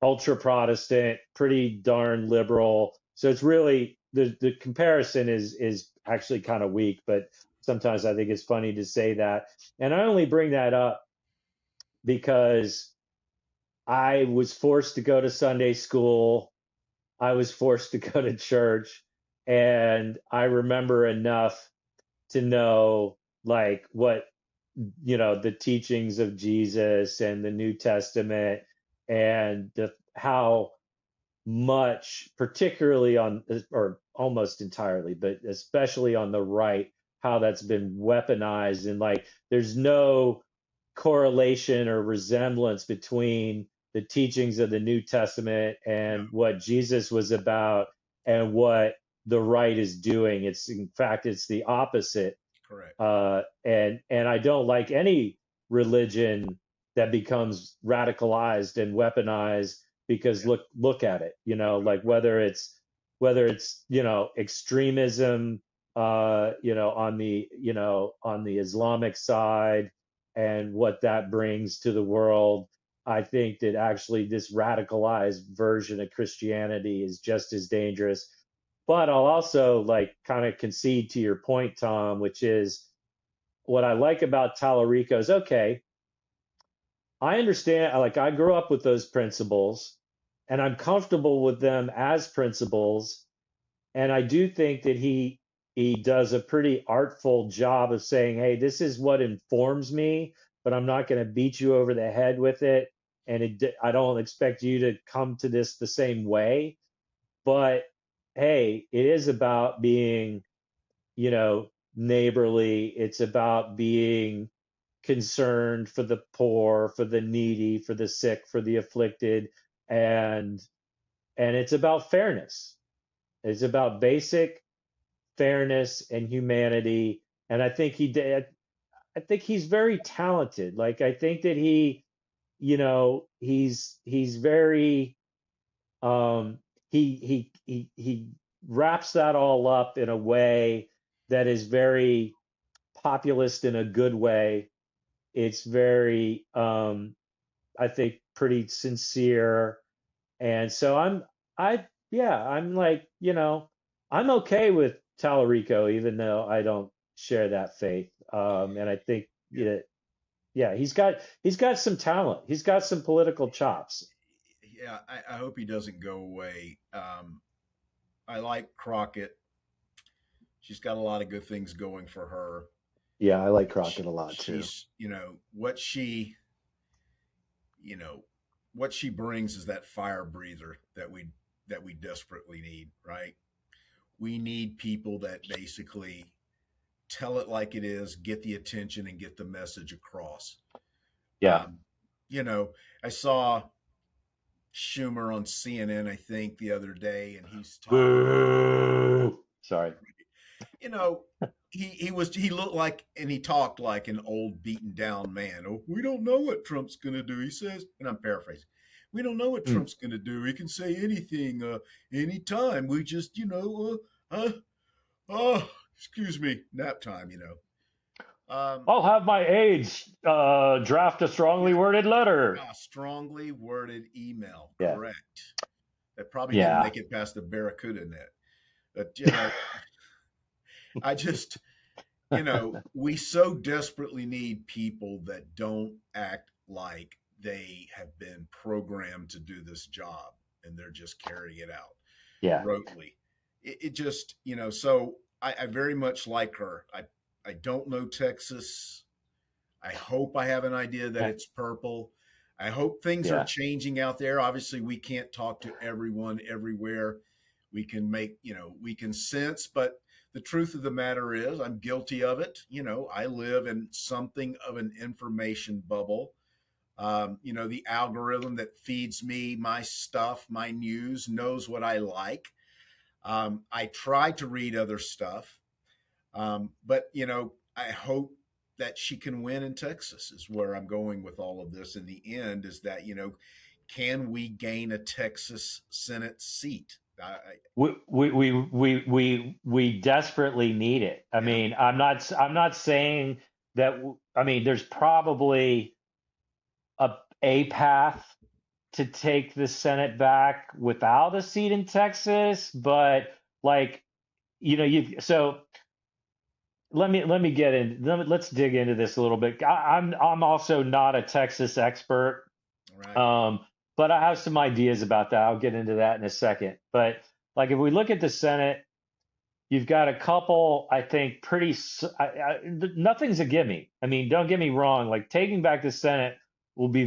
ultra Protestant, pretty darn liberal. So it's really the comparison is actually kind of weak, but sometimes I think it's funny to say that. And I only bring that up because I was forced to go to Sunday school. I was forced to go to church, and I remember enough to know like what the teachings of Jesus and the New Testament and how much, particularly on, or almost entirely, but especially on the right, how that's been weaponized. And like, there's no correlation or resemblance between the teachings of the New Testament No, and what Jesus was about and what the right is doing. It's, in fact, it's the opposite. correct. And I don't like any religion that becomes radicalized and weaponized, because Yeah, look at it, like right. whether it's extremism, on the Islamic side, and what that brings to the world. I think that actually this radicalized version of Christianity is just as dangerous. But I'll also like kind of concede to your point, Tom, which is what I like about Talarico is, okay, I understand, like I grew up with those principles and I'm comfortable with them as principles. And I do think that he does a pretty artful job of saying, hey, this is what informs me, but I'm not going to beat you over the head with it. And I don't expect you to come to this the same way. But hey, it is about being, neighborly. It's about being concerned for the poor, for the needy, for the sick, for the afflicted, and it's about fairness. It's about basic fairness and humanity. And I think he did. I think he's very talented. Like I think that he's very um, he wraps that all up in a way that is very populist in a good way. It's very, I think, pretty sincere. And so I'm like, I'm okay with Talarico, even though I don't share that faith. And I think, Yeah. yeah, he's got some talent. He's got some political chops. Yeah, I hope he doesn't go away. I like Crockett. She's got a lot of good things going for her. Yeah, I like She, Crockett a lot too. she's, you know, what she brings is that fire breather that we desperately need, right? We need people that basically tell it like it is, get the attention, and get the message across. Yeah. Um, you know, I saw Schumer on CNN, I think, the other day, and he's talking. Boo. Sorry. You know, he looked like and he talked like an old beaten down man. Oh, we don't know what Trump's gonna do, he says, and I'm paraphrasing. We don't know what Mm. Trump's gonna do. He can say anything, anytime. We just, excuse me, nap time. I'll have my aides draft a strongly Yeah, worded letter. strongly worded email, Yeah. correct. That probably didn't Yeah. make it past the Barracuda net. But I just, we so desperately need people that don't act like they have been programmed to do this job and they're just carrying it out Yeah. rotely. It just, so I very much like her. I don't know Texas. I hope I have an idea that Yeah. it's purple. I hope things are Yeah. changing out there. Obviously, we can't talk to everyone everywhere. We can sense, but the truth of the matter is, I'm guilty of it. I live in something of an information bubble. The algorithm that feeds me my stuff, my news, knows what I like. I try to read other stuff. But I hope that she can win in Texas is where I'm going with all of this. In the end, is that can we gain a Texas Senate seat? I We desperately need it. I yeah, mean, I'm not saying that. I mean, there's probably a path to take the Senate back without a seat in Texas, but like, you so let me get in. Let's dig into this a little bit. I'm also not a Texas expert, right. um, but I have some ideas about that. I'll get into that in a second. But like, if we look at the Senate, you've got a couple, I think, nothing's a gimme. I mean, don't get me wrong. Like, taking back the Senate will be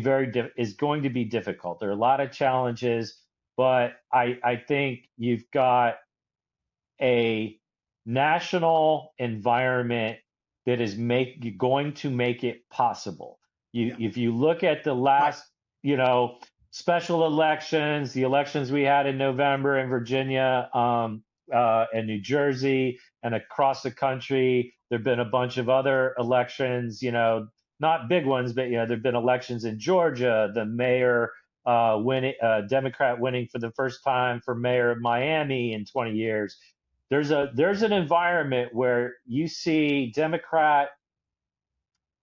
is going to be difficult. There are a lot of challenges, but I think you've got a national environment that is going to make it possible. Yeah, If you look at the right. last, you know, special elections, the elections we had in November in Virginia, and New Jersey, and across the country, there've been a bunch of other elections, not big ones, but there've been elections in Georgia, the mayor winning, Democrat winning for the first time for mayor of Miami in 20 years. There's an environment where you see Democrat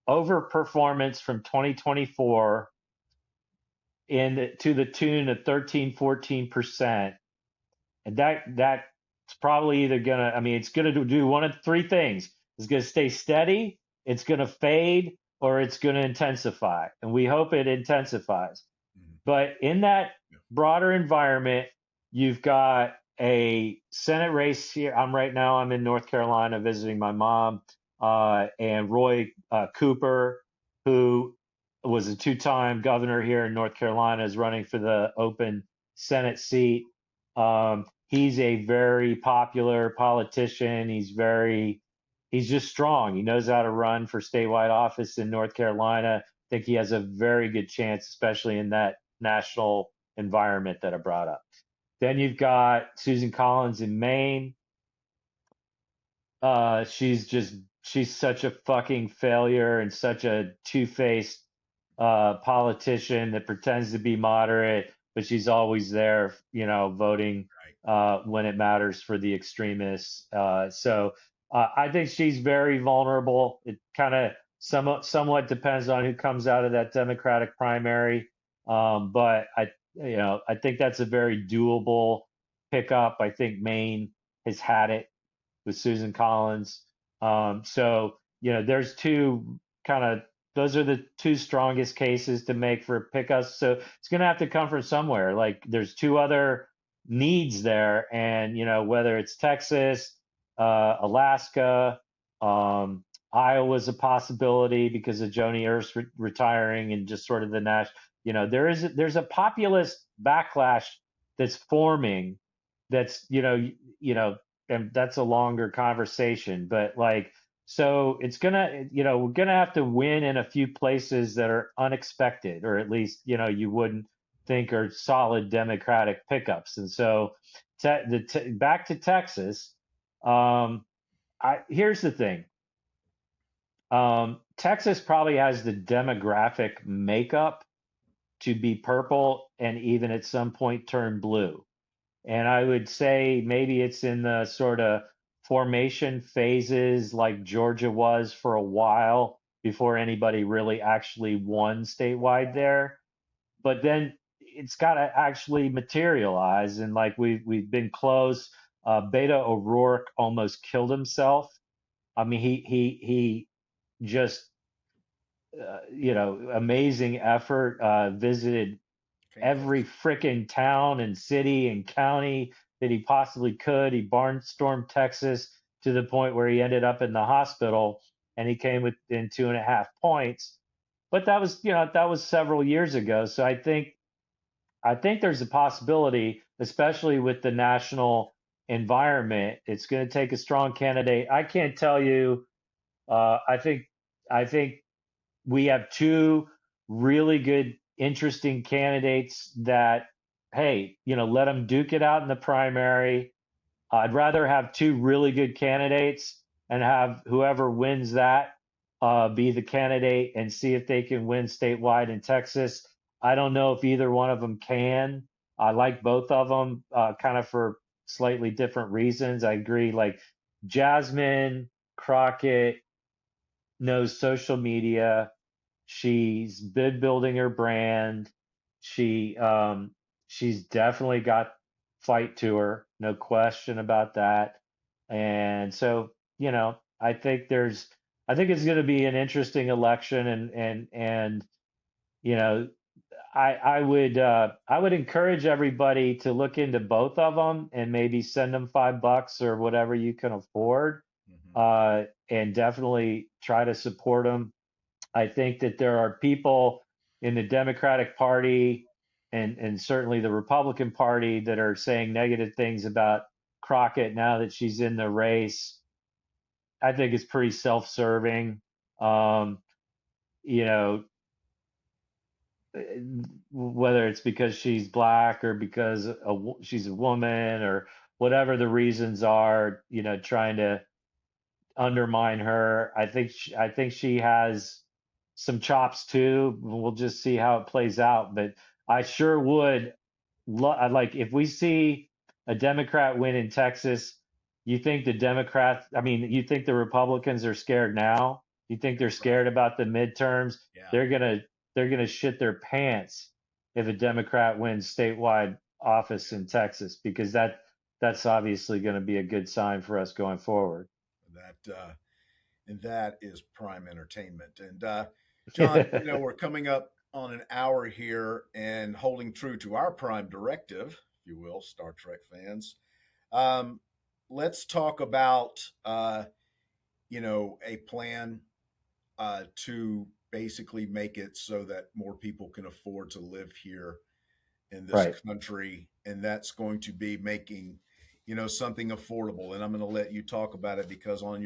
overperformance from 2024 to the tune of 13-14%. And that's probably either gonna, I mean, it's gonna do one of three things. It's gonna stay steady, it's gonna fade, or it's gonna intensify. And we hope it intensifies. Mhm. But in that Yeah. broader environment, you've got a Senate race here. I'm in North Carolina visiting my mom, and Roy Cooper, who was a two-time governor here in North Carolina, is running for the open Senate seat. He's a very popular politician. He's just strong. He knows how to run for statewide office in North Carolina. I think he has a very good chance, especially in that national environment that I brought up. Then you've got Susan Collins in Maine. She's such a fucking failure and such a two-faced politician that pretends to be moderate, but she's always there, voting Right. when it matters for the extremists. I think she's very vulnerable. It kind of somewhat depends on who comes out of that Democratic primary, but I think that's a very doable pickup. I think Maine has had it with Susan Collins. There's two kind of those are the two strongest cases to make for pickups. So it's going to have to come from somewhere. Like, there's two other needs there, and whether it's Texas, Alaska, Iowa's a possibility because of Joni Ernst retiring, and just sort of the national. There's a populist backlash that's forming. That's and that's a longer conversation, but like, so it's we're gonna have to win in a few places that are unexpected, or at least you wouldn't think are solid Democratic pickups. And so back to Texas. Here's the thing. Texas probably has the demographic makeup to be purple and even at some point turn blue. And I would say maybe it's in the sort of formation phases like Georgia was for a while before anybody really actually won statewide there. But then it's got to actually materialize. And like, we've been close. Beto O'Rourke almost killed himself. I mean, he just, amazing effort, visited every Fantastic. frickin' town and city and county that he possibly could. He barnstormed Texas to the point where he ended up in the hospital, and he came within 2.5 points. But that was several years ago. So I think there's a possibility, especially with the national environment. It's going to take a strong candidate. I can't tell you. I think we have two really good, interesting candidates that, hey, let them duke it out in the primary. I'd rather have two really good candidates and have whoever wins that be the candidate and see if they can win statewide in Texas. I don't know if either one of them can. I like both of them, kind of for slightly different reasons. I agree. Like Jasmine Crockett knows social media. She's been building her brand. She she's definitely got fight to her, no question about that. And so, I think it's going to be an interesting election, and you know, I would encourage everybody to look into both of them and maybe send them $5 or whatever you can afford, Hmm. and definitely try to support them. I think that there are people in the Democratic Party and certainly the Republican Party that are saying negative things about Crockett now that she's in the race. I think it's pretty self-serving. Um, you know, whether it's because she's black or because she's a woman or whatever the reasons are, trying to undermine her. I think she has some chops too. We'll just see how it plays out. But I sure would like if we see a Democrat win in Texas. You think the Democrats? I mean, you think the Republicans are scared now? You think they're scared Right. about the midterms? Yeah. They're gonna shit their pants if a Democrat wins statewide office in Texas because that's obviously going to be a good sign for us going forward. That and that is prime entertainment. And John, we're coming up on an hour here, and holding true to our prime directive, if you will, Star Trek fans. Um, let's talk about a plan to basically make it so that more people can afford to live here in this Right. country, and that's going to be making something affordable. And I'm going to let you talk about it because on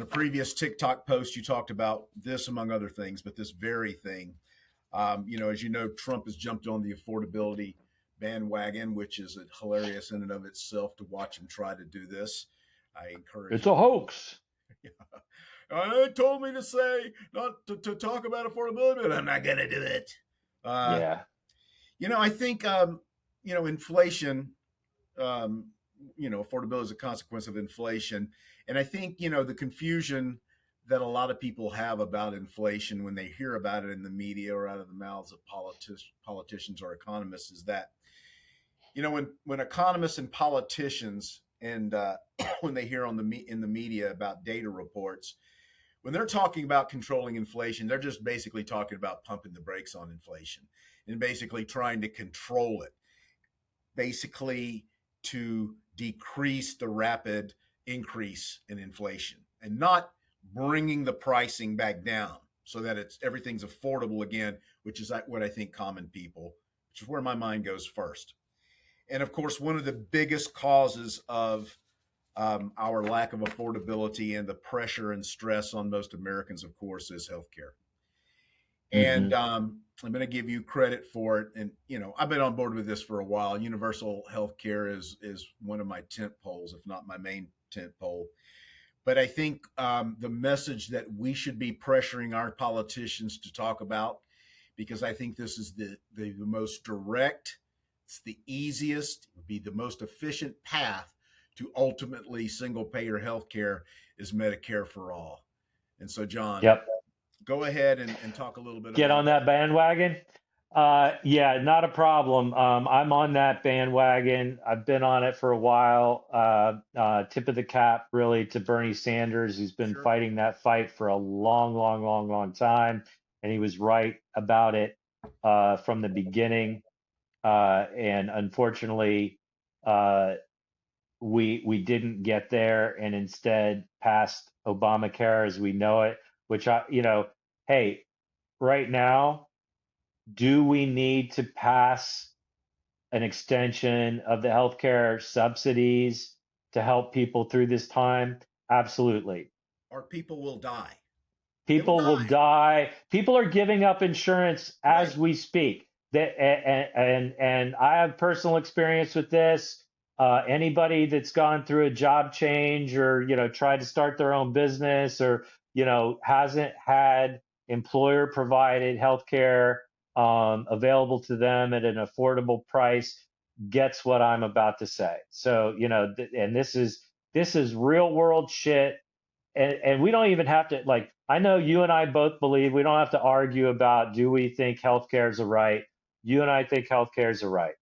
a previous TikTok post you talked about this among other things, but this very thing. As you know, Trump has jumped on the affordability bandwagon, which is hilarious in and of itself to watch him try to do this. I encourage It's you. a hoax. They told me to say not to talk about affordability, but I'm not going to do it. Uh, Yeah. I think inflation. Affordability is a consequence of inflation, and I think the confusion that a lot of people have about inflation when they hear about it in the media or out of the mouths of politicians or economists is that when economists and politicians and when they hear in the media about data reports, when they're talking about controlling inflation, they're just basically talking about pumping the brakes on inflation and basically trying to control it, basically to decrease the rapid increase in inflation and not bringing the pricing back down so that everything's affordable again, which is what I think common people, which is where my mind goes first. And of course, one of the biggest causes of our lack of affordability and the pressure and stress on most Americans, of course, is healthcare. And Hmm. I'm going to give you credit for it. And I've been on board with this for a while. Universal health care is one of my tent poles, if not my main tent pole. But I think the message that we should be pressuring our politicians to talk about, because I think this is the most direct, it's the easiest, it would be the most efficient path to ultimately single payer health care, is Medicare for all. And so, John, Yep. go ahead and talk a little bit Get about on that bandwagon. Yeah, not a problem. I'm on that bandwagon. I've been on it for a while. Tip of the cap, really, to Bernie Sanders, who's been sure. fighting that fight for a long, long, long, long time, and he was right about it from the beginning. And unfortunately, uh, we didn't get there, and instead passed Obamacare as we know it. Which hey, right now, do we need to pass an extension of the healthcare subsidies to help people through this time? Absolutely. Or people will die. They will People will die. die. People are giving up insurance Right. as we speak. That and I have personal experience with this. Anybody that's gone through a job change or tried to start their own business or hasn't had employer provided health care, available to them at an affordable price gets what I'm about to say. So, and this is real world shit. And we don't even have to, like, I know you and I both believe we don't have to argue about, do we think healthcare is a right? You and I think healthcare is a right.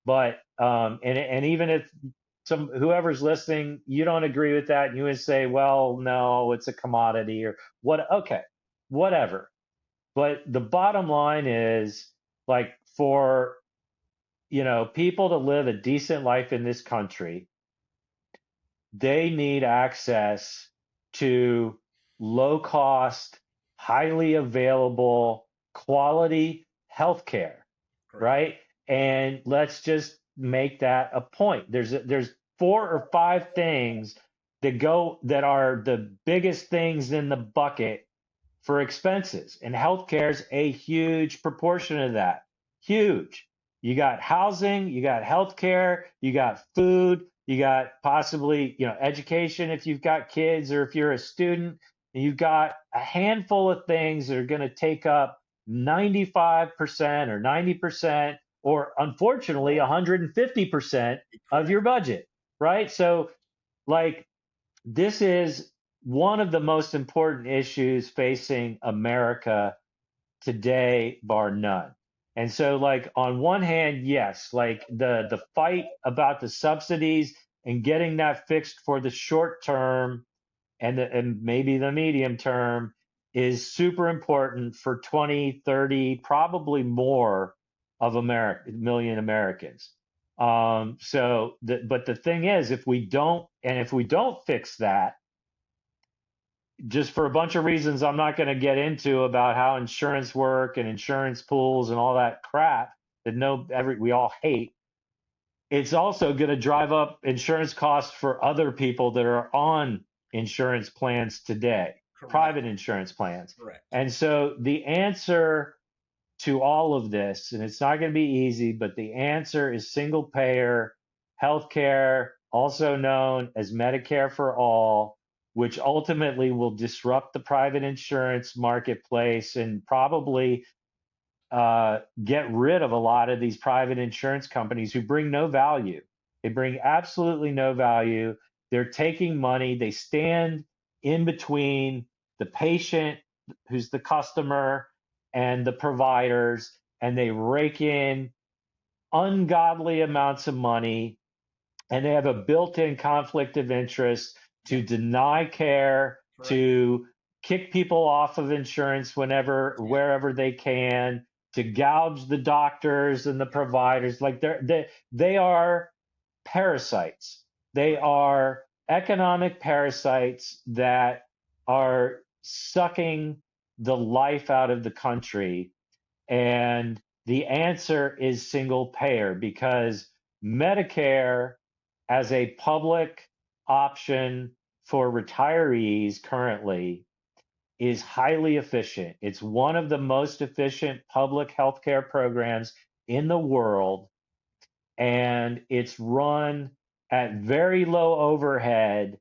But and even if whoever's listening, you don't agree with that, and you would say, well, no, it's a commodity or what? Okay, whatever. But the bottom line is, like, for people to live a decent life in this country, they need access to low cost, highly available, quality healthcare, Correct. right? And let's just make that a point. There's 4 or 5 things that are the biggest things in the bucket for expenses, and healthcare is a huge proportion of that. Huge. You got housing, you got healthcare, you got food, you got possibly, education if you've got kids or if you're a student. You've got a handful of things that are going to take up 95% or 90% or unfortunately 150% of Correct. your budget, right? So, like, this is one of the most important issues facing America today, bar none. And so, like, on one hand, yes, like the fight about the subsidies and getting that fixed for the short term and maybe the medium term is super important for 20, 30, probably more of million Americans. But the thing is, if we don't fix that, just for a bunch of reasons I'm not going to get into about how insurance work and insurance pools and all that crap that we all hate, it's also going to drive up insurance costs for other people that are on insurance plans today, Correct. private insurance plans. Correct. And so the answer to all of this, and it's not going to be easy, but the answer is single payer healthcare, also known as Medicare for all, which ultimately will disrupt the private insurance marketplace and probably get rid of a lot of these private insurance companies who bring no value. They bring absolutely no value. They're taking money. They stand in between the patient, who's the customer, and the providers, and they rake in ungodly amounts of money, and they have a built-in conflict of interest to Yep. deny care, Correct. to kick people off of insurance Yep. wherever they can, to gouge the doctors and the Yep. providers. Like they are parasites. They Correct. are economic parasites that are sucking the life out of the country. And the answer is single payer, because Medicare as a public option for retirees currently is highly efficient. It's one of the most efficient public healthcare programs in the world, and it's run at very low overhead,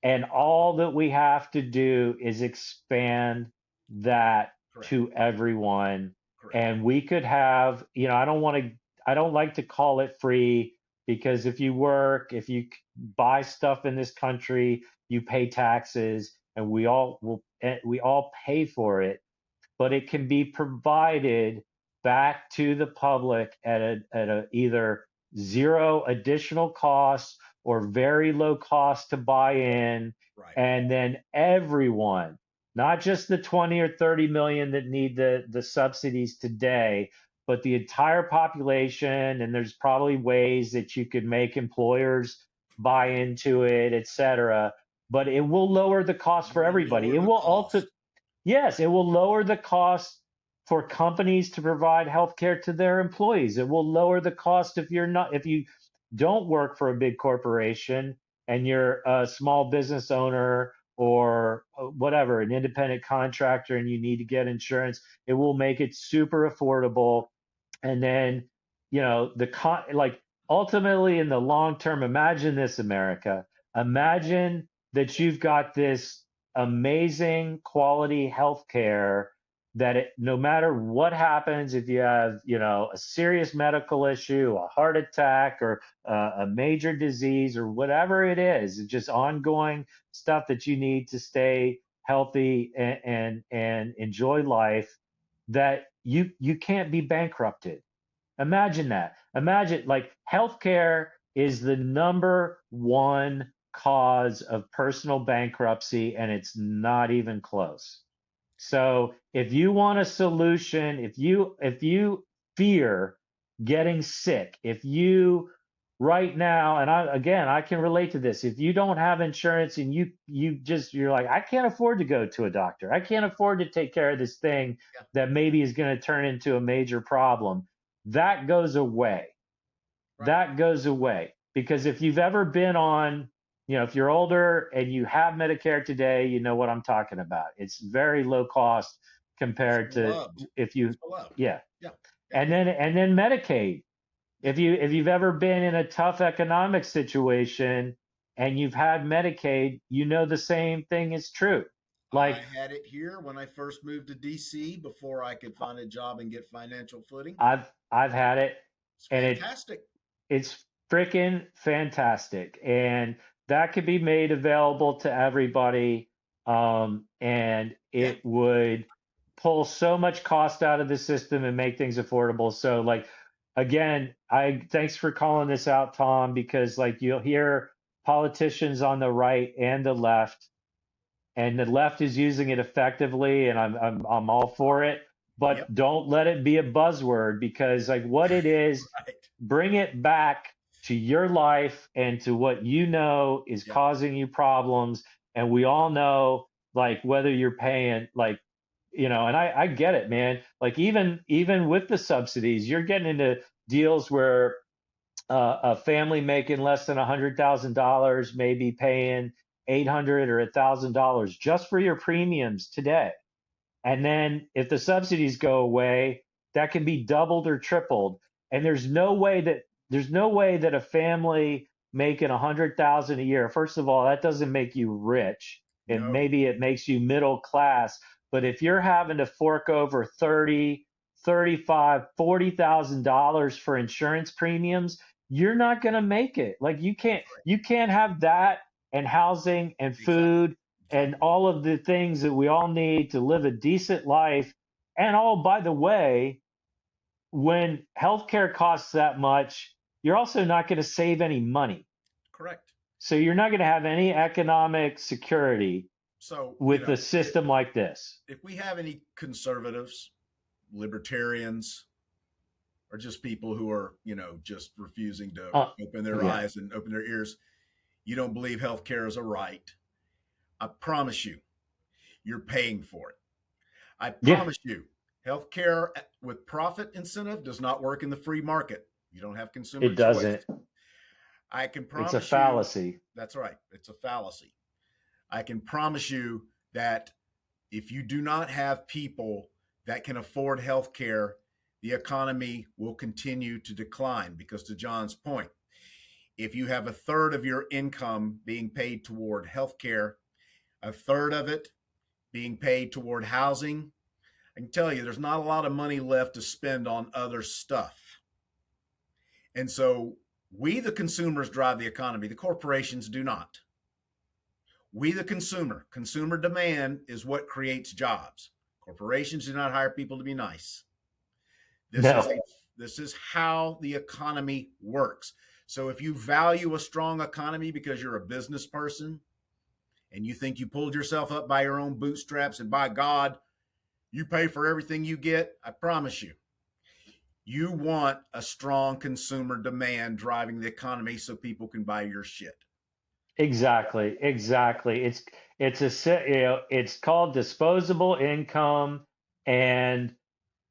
and all that we have to do is expand that Correct. to everyone. Correct. And we could have, I don't like to call it free, because if you work, if you buy stuff in this country, you pay taxes, and we all pay for it, but it can be provided back to the public at a either zero additional cost or very low cost to buy in. Right. And then everyone, not just the 20 or 30 million that need the subsidies today, but the entire population. And there's probably ways that you could make employers buy into it, et cetera. But it will lower the cost for Will everybody. lower It the will also, cost. yes, it will lower the cost for companies to provide healthcare to their employees. It will lower the cost if you don't work for a big corporation and you're a small business owner or whatever, an independent contractor, and you need to get insurance. It will make it super affordable. And then, like, ultimately in the long term, imagine this, America. Imagine that you've got this amazing quality healthcare that no matter what happens, if you have, a serious medical issue, a heart attack, or a major disease, or whatever it is, it's just ongoing stuff that you need to stay healthy and enjoy life, that you can't be bankrupted. Imagine that. Imagine, like, healthcare is the number one cause of personal bankruptcy, and it's not even close. So if you want a solution, if you fear getting sick, if you right now, and I can relate to this, if you don't have insurance and you're like, I can't afford to go to a doctor. I can't afford to take care of this thing Yeah. that maybe is going to turn into a major problem. That goes away. Right. That goes away, because if you've ever been on, if you're older and you have Medicare today, you know what I'm talking about. It's very low cost It's compared to beloved. if It's you, beloved. yeah. Yeah. Yeah. And then Medicaid. Yeah. If you've ever been in a tough economic situation and you've had Medicaid, you know the same thing is true. I Like, had it here when I first moved to DC before I could find a job and get financial footing. I've had it, It's and fantastic. it's freaking fantastic, and that could be made available to everybody, and Yeah. it would pull so much cost out of the system and make things affordable. So, like, again, I thanks for calling this out, Tom, because, like, you'll hear politicians on the right and the left, and the left is using it effectively, and I'm all for it. Yep. But don't let it be a buzzword, because, like, what it is, Right. bring it back to your life and to what you know is Yep. causing you problems. And we all know, like, whether you're paying, like, and I get it, man. Like, even with the subsidies, you're getting into deals where a family making less than $100,000 may be paying 800 or $1,000 just for your premiums today. And then if the subsidies go away, that can be doubled or tripled. And there's no way that a family making 100,000 a year, first of all, that doesn't make you rich. And No. maybe it makes you middle class. But if you're having to fork over 30, 35, $40,000 for insurance premiums, you're not going to make it. Like, you can't That's right. you can't have that and housing and Exactly. food and Exactly. all of the things that we all need to live a decent life. And, oh, by the way, when healthcare costs that much, you're also not going to save any money. Correct. So you're not going to have any economic security So, with a system like this. if we have any conservatives, libertarians, or just people who are, just refusing to Uh, open their yeah. eyes and open their ears, you don't believe healthcare is a right. I promise you, you're paying for it. I Yeah. promise you, healthcare with profit incentive does not work in the free market. You don't have consumer It choice. doesn't. I can It's a promise you fallacy. that's right. It's a fallacy. I can promise you that if you do not have people that can afford health care, the economy will continue to decline. Because, to John's point, if you have a third of your income being paid toward health care, a third of it being paid toward housing, I can tell you there's not a lot of money left to spend on other stuff. And so we, the consumers, drive the economy. The corporations do not. We, the consumer demand is what creates jobs. Corporations do not hire people to be nice. This is No. a, this is how the economy works. So if you value a strong economy because you're a business person and you think you pulled yourself up by your own bootstraps and by God, you pay for everything you get, I promise you, you want a strong consumer demand driving the economy so people can buy your shit. Exactly. Exactly. It's called disposable income, and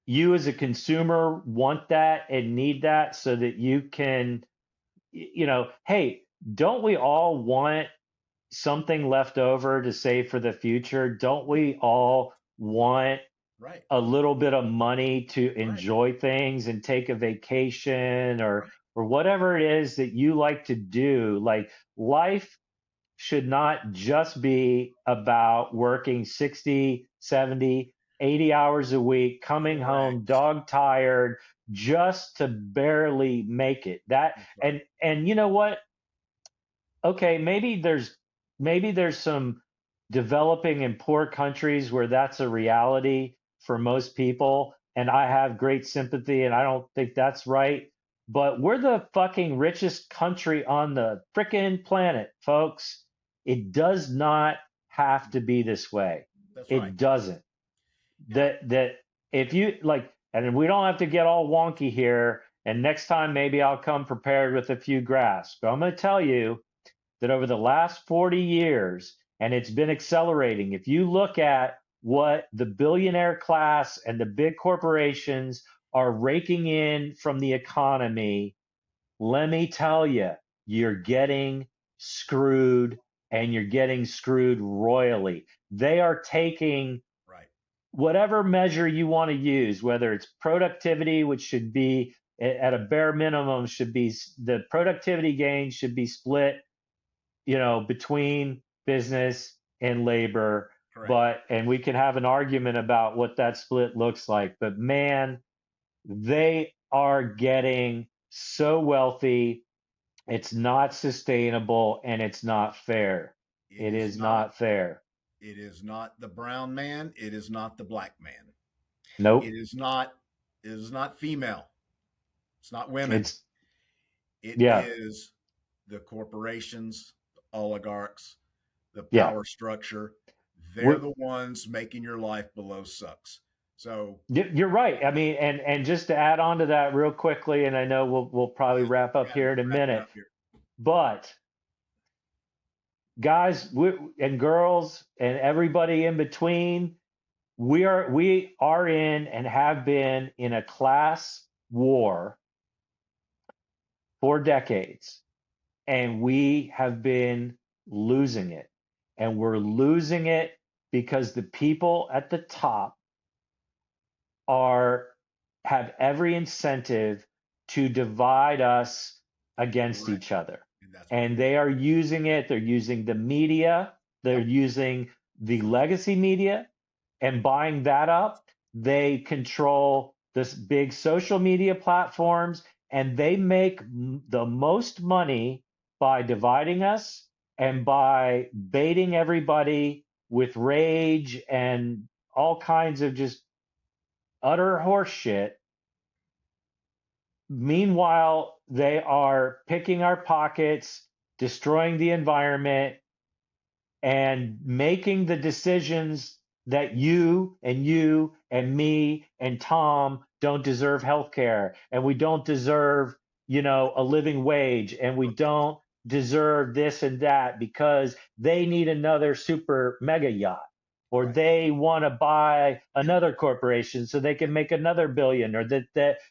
you as a consumer want that and need that so that you can, hey, don't we all want something left over to save for the future? Don't we all want Right, a little bit of money to right, enjoy things and take a vacation, or right. whatever it is that you like to do? Like, life should not just be about working 60, 70, 80 hours a week, coming home Correct. dog tired just to barely make it. That That's right. and you know what? Okay, maybe there's some developing and poor countries where that's a reality for most people, and I have great sympathy, and I don't think that's right. But we're the fucking richest country on the frickin' planet, folks. It does not have to be this way. That's right. It doesn't. Yeah. That if you like, and we don't have to get all wonky here, and next time maybe I'll come prepared with a few graphs, but I'm going to tell you that over the last 40 years, and it's been accelerating, if you look at what the billionaire class and the big corporations are raking in from the economy, let me tell you, you're getting screwed, and you're getting screwed royally. They are taking Right. whatever measure you want to use, whether it's productivity, which should be at a bare minimum, should be the productivity gain should be split, between business and labor. Correct. But, and we can have an argument about what that split looks like, but man, they are getting so wealthy. It's not sustainable and it's not fair. It It is is not. not fair. It is not the brown man. It is not the black man. It Nope. is not. It is not female. It's not women. It's, It yeah, is the corporations, the oligarchs, the yeah. power structure. They're We're, the ones making your life below sucks. So you're right. I mean, and just to add on to that real quickly, and I know we'll probably yeah, wrap up got to here in a wrap it minute, up here. but guys and girls and everybody in between, we are in and have been in a class war for decades, and we have been losing it. And we're losing it because the people at the top are have every incentive to divide us against Correct. each other. And that's what And they're they doing. are using it. They're using the media. They're Yep. using the legacy media and buying that up. They control this big social media platforms, and they make the most money by dividing us and by baiting everybody with rage and all kinds of just utter horseshit. Meanwhile, they are picking our pockets, destroying the environment, and making the decisions that you and me and Tom don't deserve health care, and we don't deserve, a living wage, and we don't deserve this and that because they need another super mega yacht, or Right. they want to buy another corporation so they can make another billion, or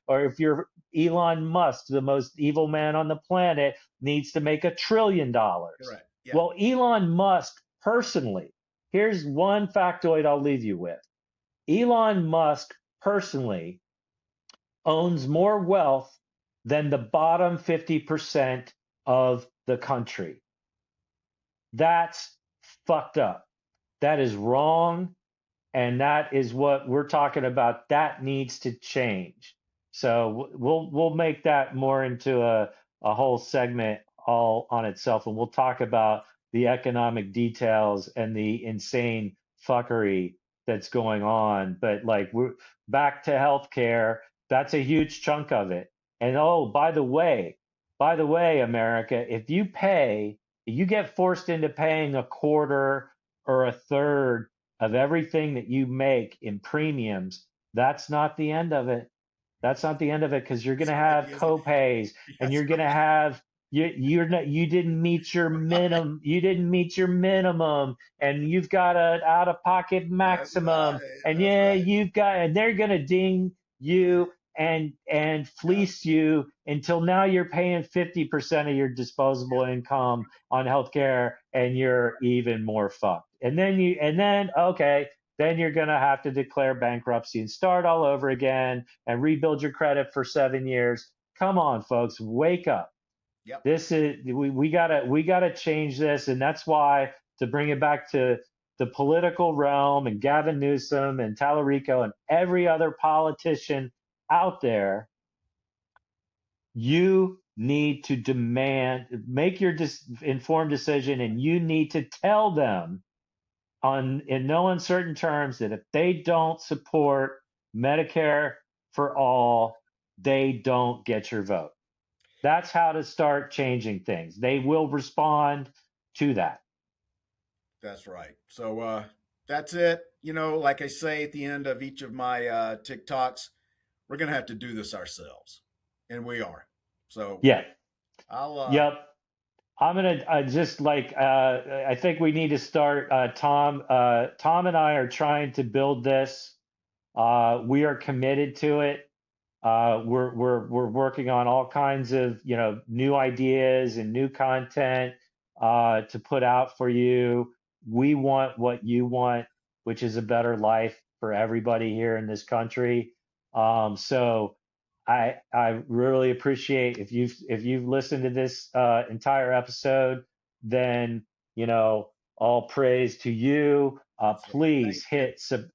or if you're Elon Musk, the most evil man on the planet, needs to make $1 trillion. Correct. Yeah. Well, Elon Musk personally, here's one factoid I'll leave you with. Elon Musk personally owns more wealth than the bottom 50% of the country. That's fucked up. That is wrong. And that is what we're talking about. That needs to change. So we'll make that more into a whole segment all on itself, and we'll talk about the economic details and the insane fuckery that's going on. But like, we're back to healthcare. That's a huge chunk of it. And oh, by the way, America, if you get forced into paying a quarter or a third of everything that you make in premiums, that's not the end of it. That's not the end of it, because you're going to Certainly have isn't. co-pays, and That's you're going to have you're not you didn't meet your right. minimum, and you've got an out-of-pocket That's maximum, right. and That's yeah, right. and they're going to ding you and Yeah. fleece you until now you're paying 50% of your disposable Yeah. income on healthcare, and you're Right. even more fucked. And then okay, then you're going to have to declare bankruptcy and start all over again and rebuild your credit for 7 years. Come on, folks, wake up. Yep. This is we gotta change this, and that's why, to bring it back to the political realm and Gavin Newsom and Talarico and every other politician out there, you need to make your informed decision, and you need to tell them in no uncertain terms that if they don't support Medicare for all, they don't get your vote. That's how to start changing things. They will respond to that. That's right. So that's it. Like I say at the end of each of my TikToks, we're going to have to do this ourselves. And we are. So Yeah. I'll, Yep. I'm gonna just like I think we need to start. Tom, Tom and I are trying to build this. We are committed to it. We're working on all kinds of new ideas and new content to put out for you. We want what you want, which is a better life for everybody here in this country. So I really appreciate if you've listened to this entire episode, then all praise to you. that's right. Thank Please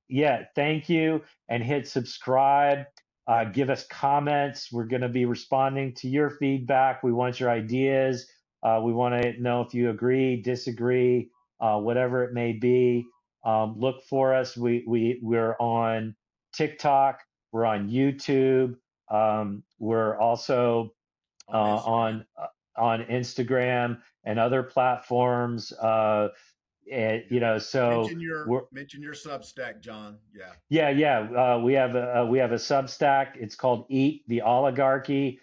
you. thank you, and hit subscribe. Yep. Give us comments. We're going to be responding to your feedback. We want your ideas. We want to know if you agree, disagree, whatever it may be. Look for us. We're on TikTok. We're on YouTube. We're also On Instagram. on Instagram and other platforms. Yeah. So we're Mention your Substack, John. Yeah. we have a Substack. It's called Eat the Oligarchy.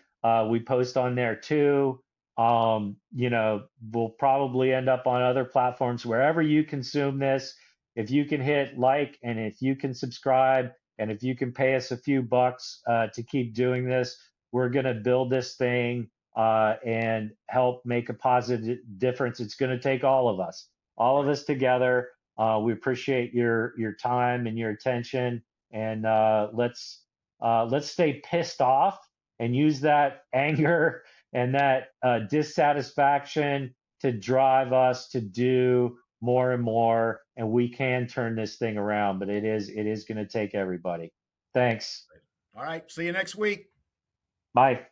We post on there too. We'll probably end up on other platforms wherever you consume this. If you can hit like, and if you can subscribe, and if you can pay us a few bucks to keep doing this, we're gonna build this thing and help make a positive difference. It's gonna take all of Right. us together. We appreciate your time and your attention, and let's stay pissed off and use that anger and that dissatisfaction to drive us to do more and more. And we can turn this thing around, but it is going to take everybody. Thanks. All right. See you next week. Bye.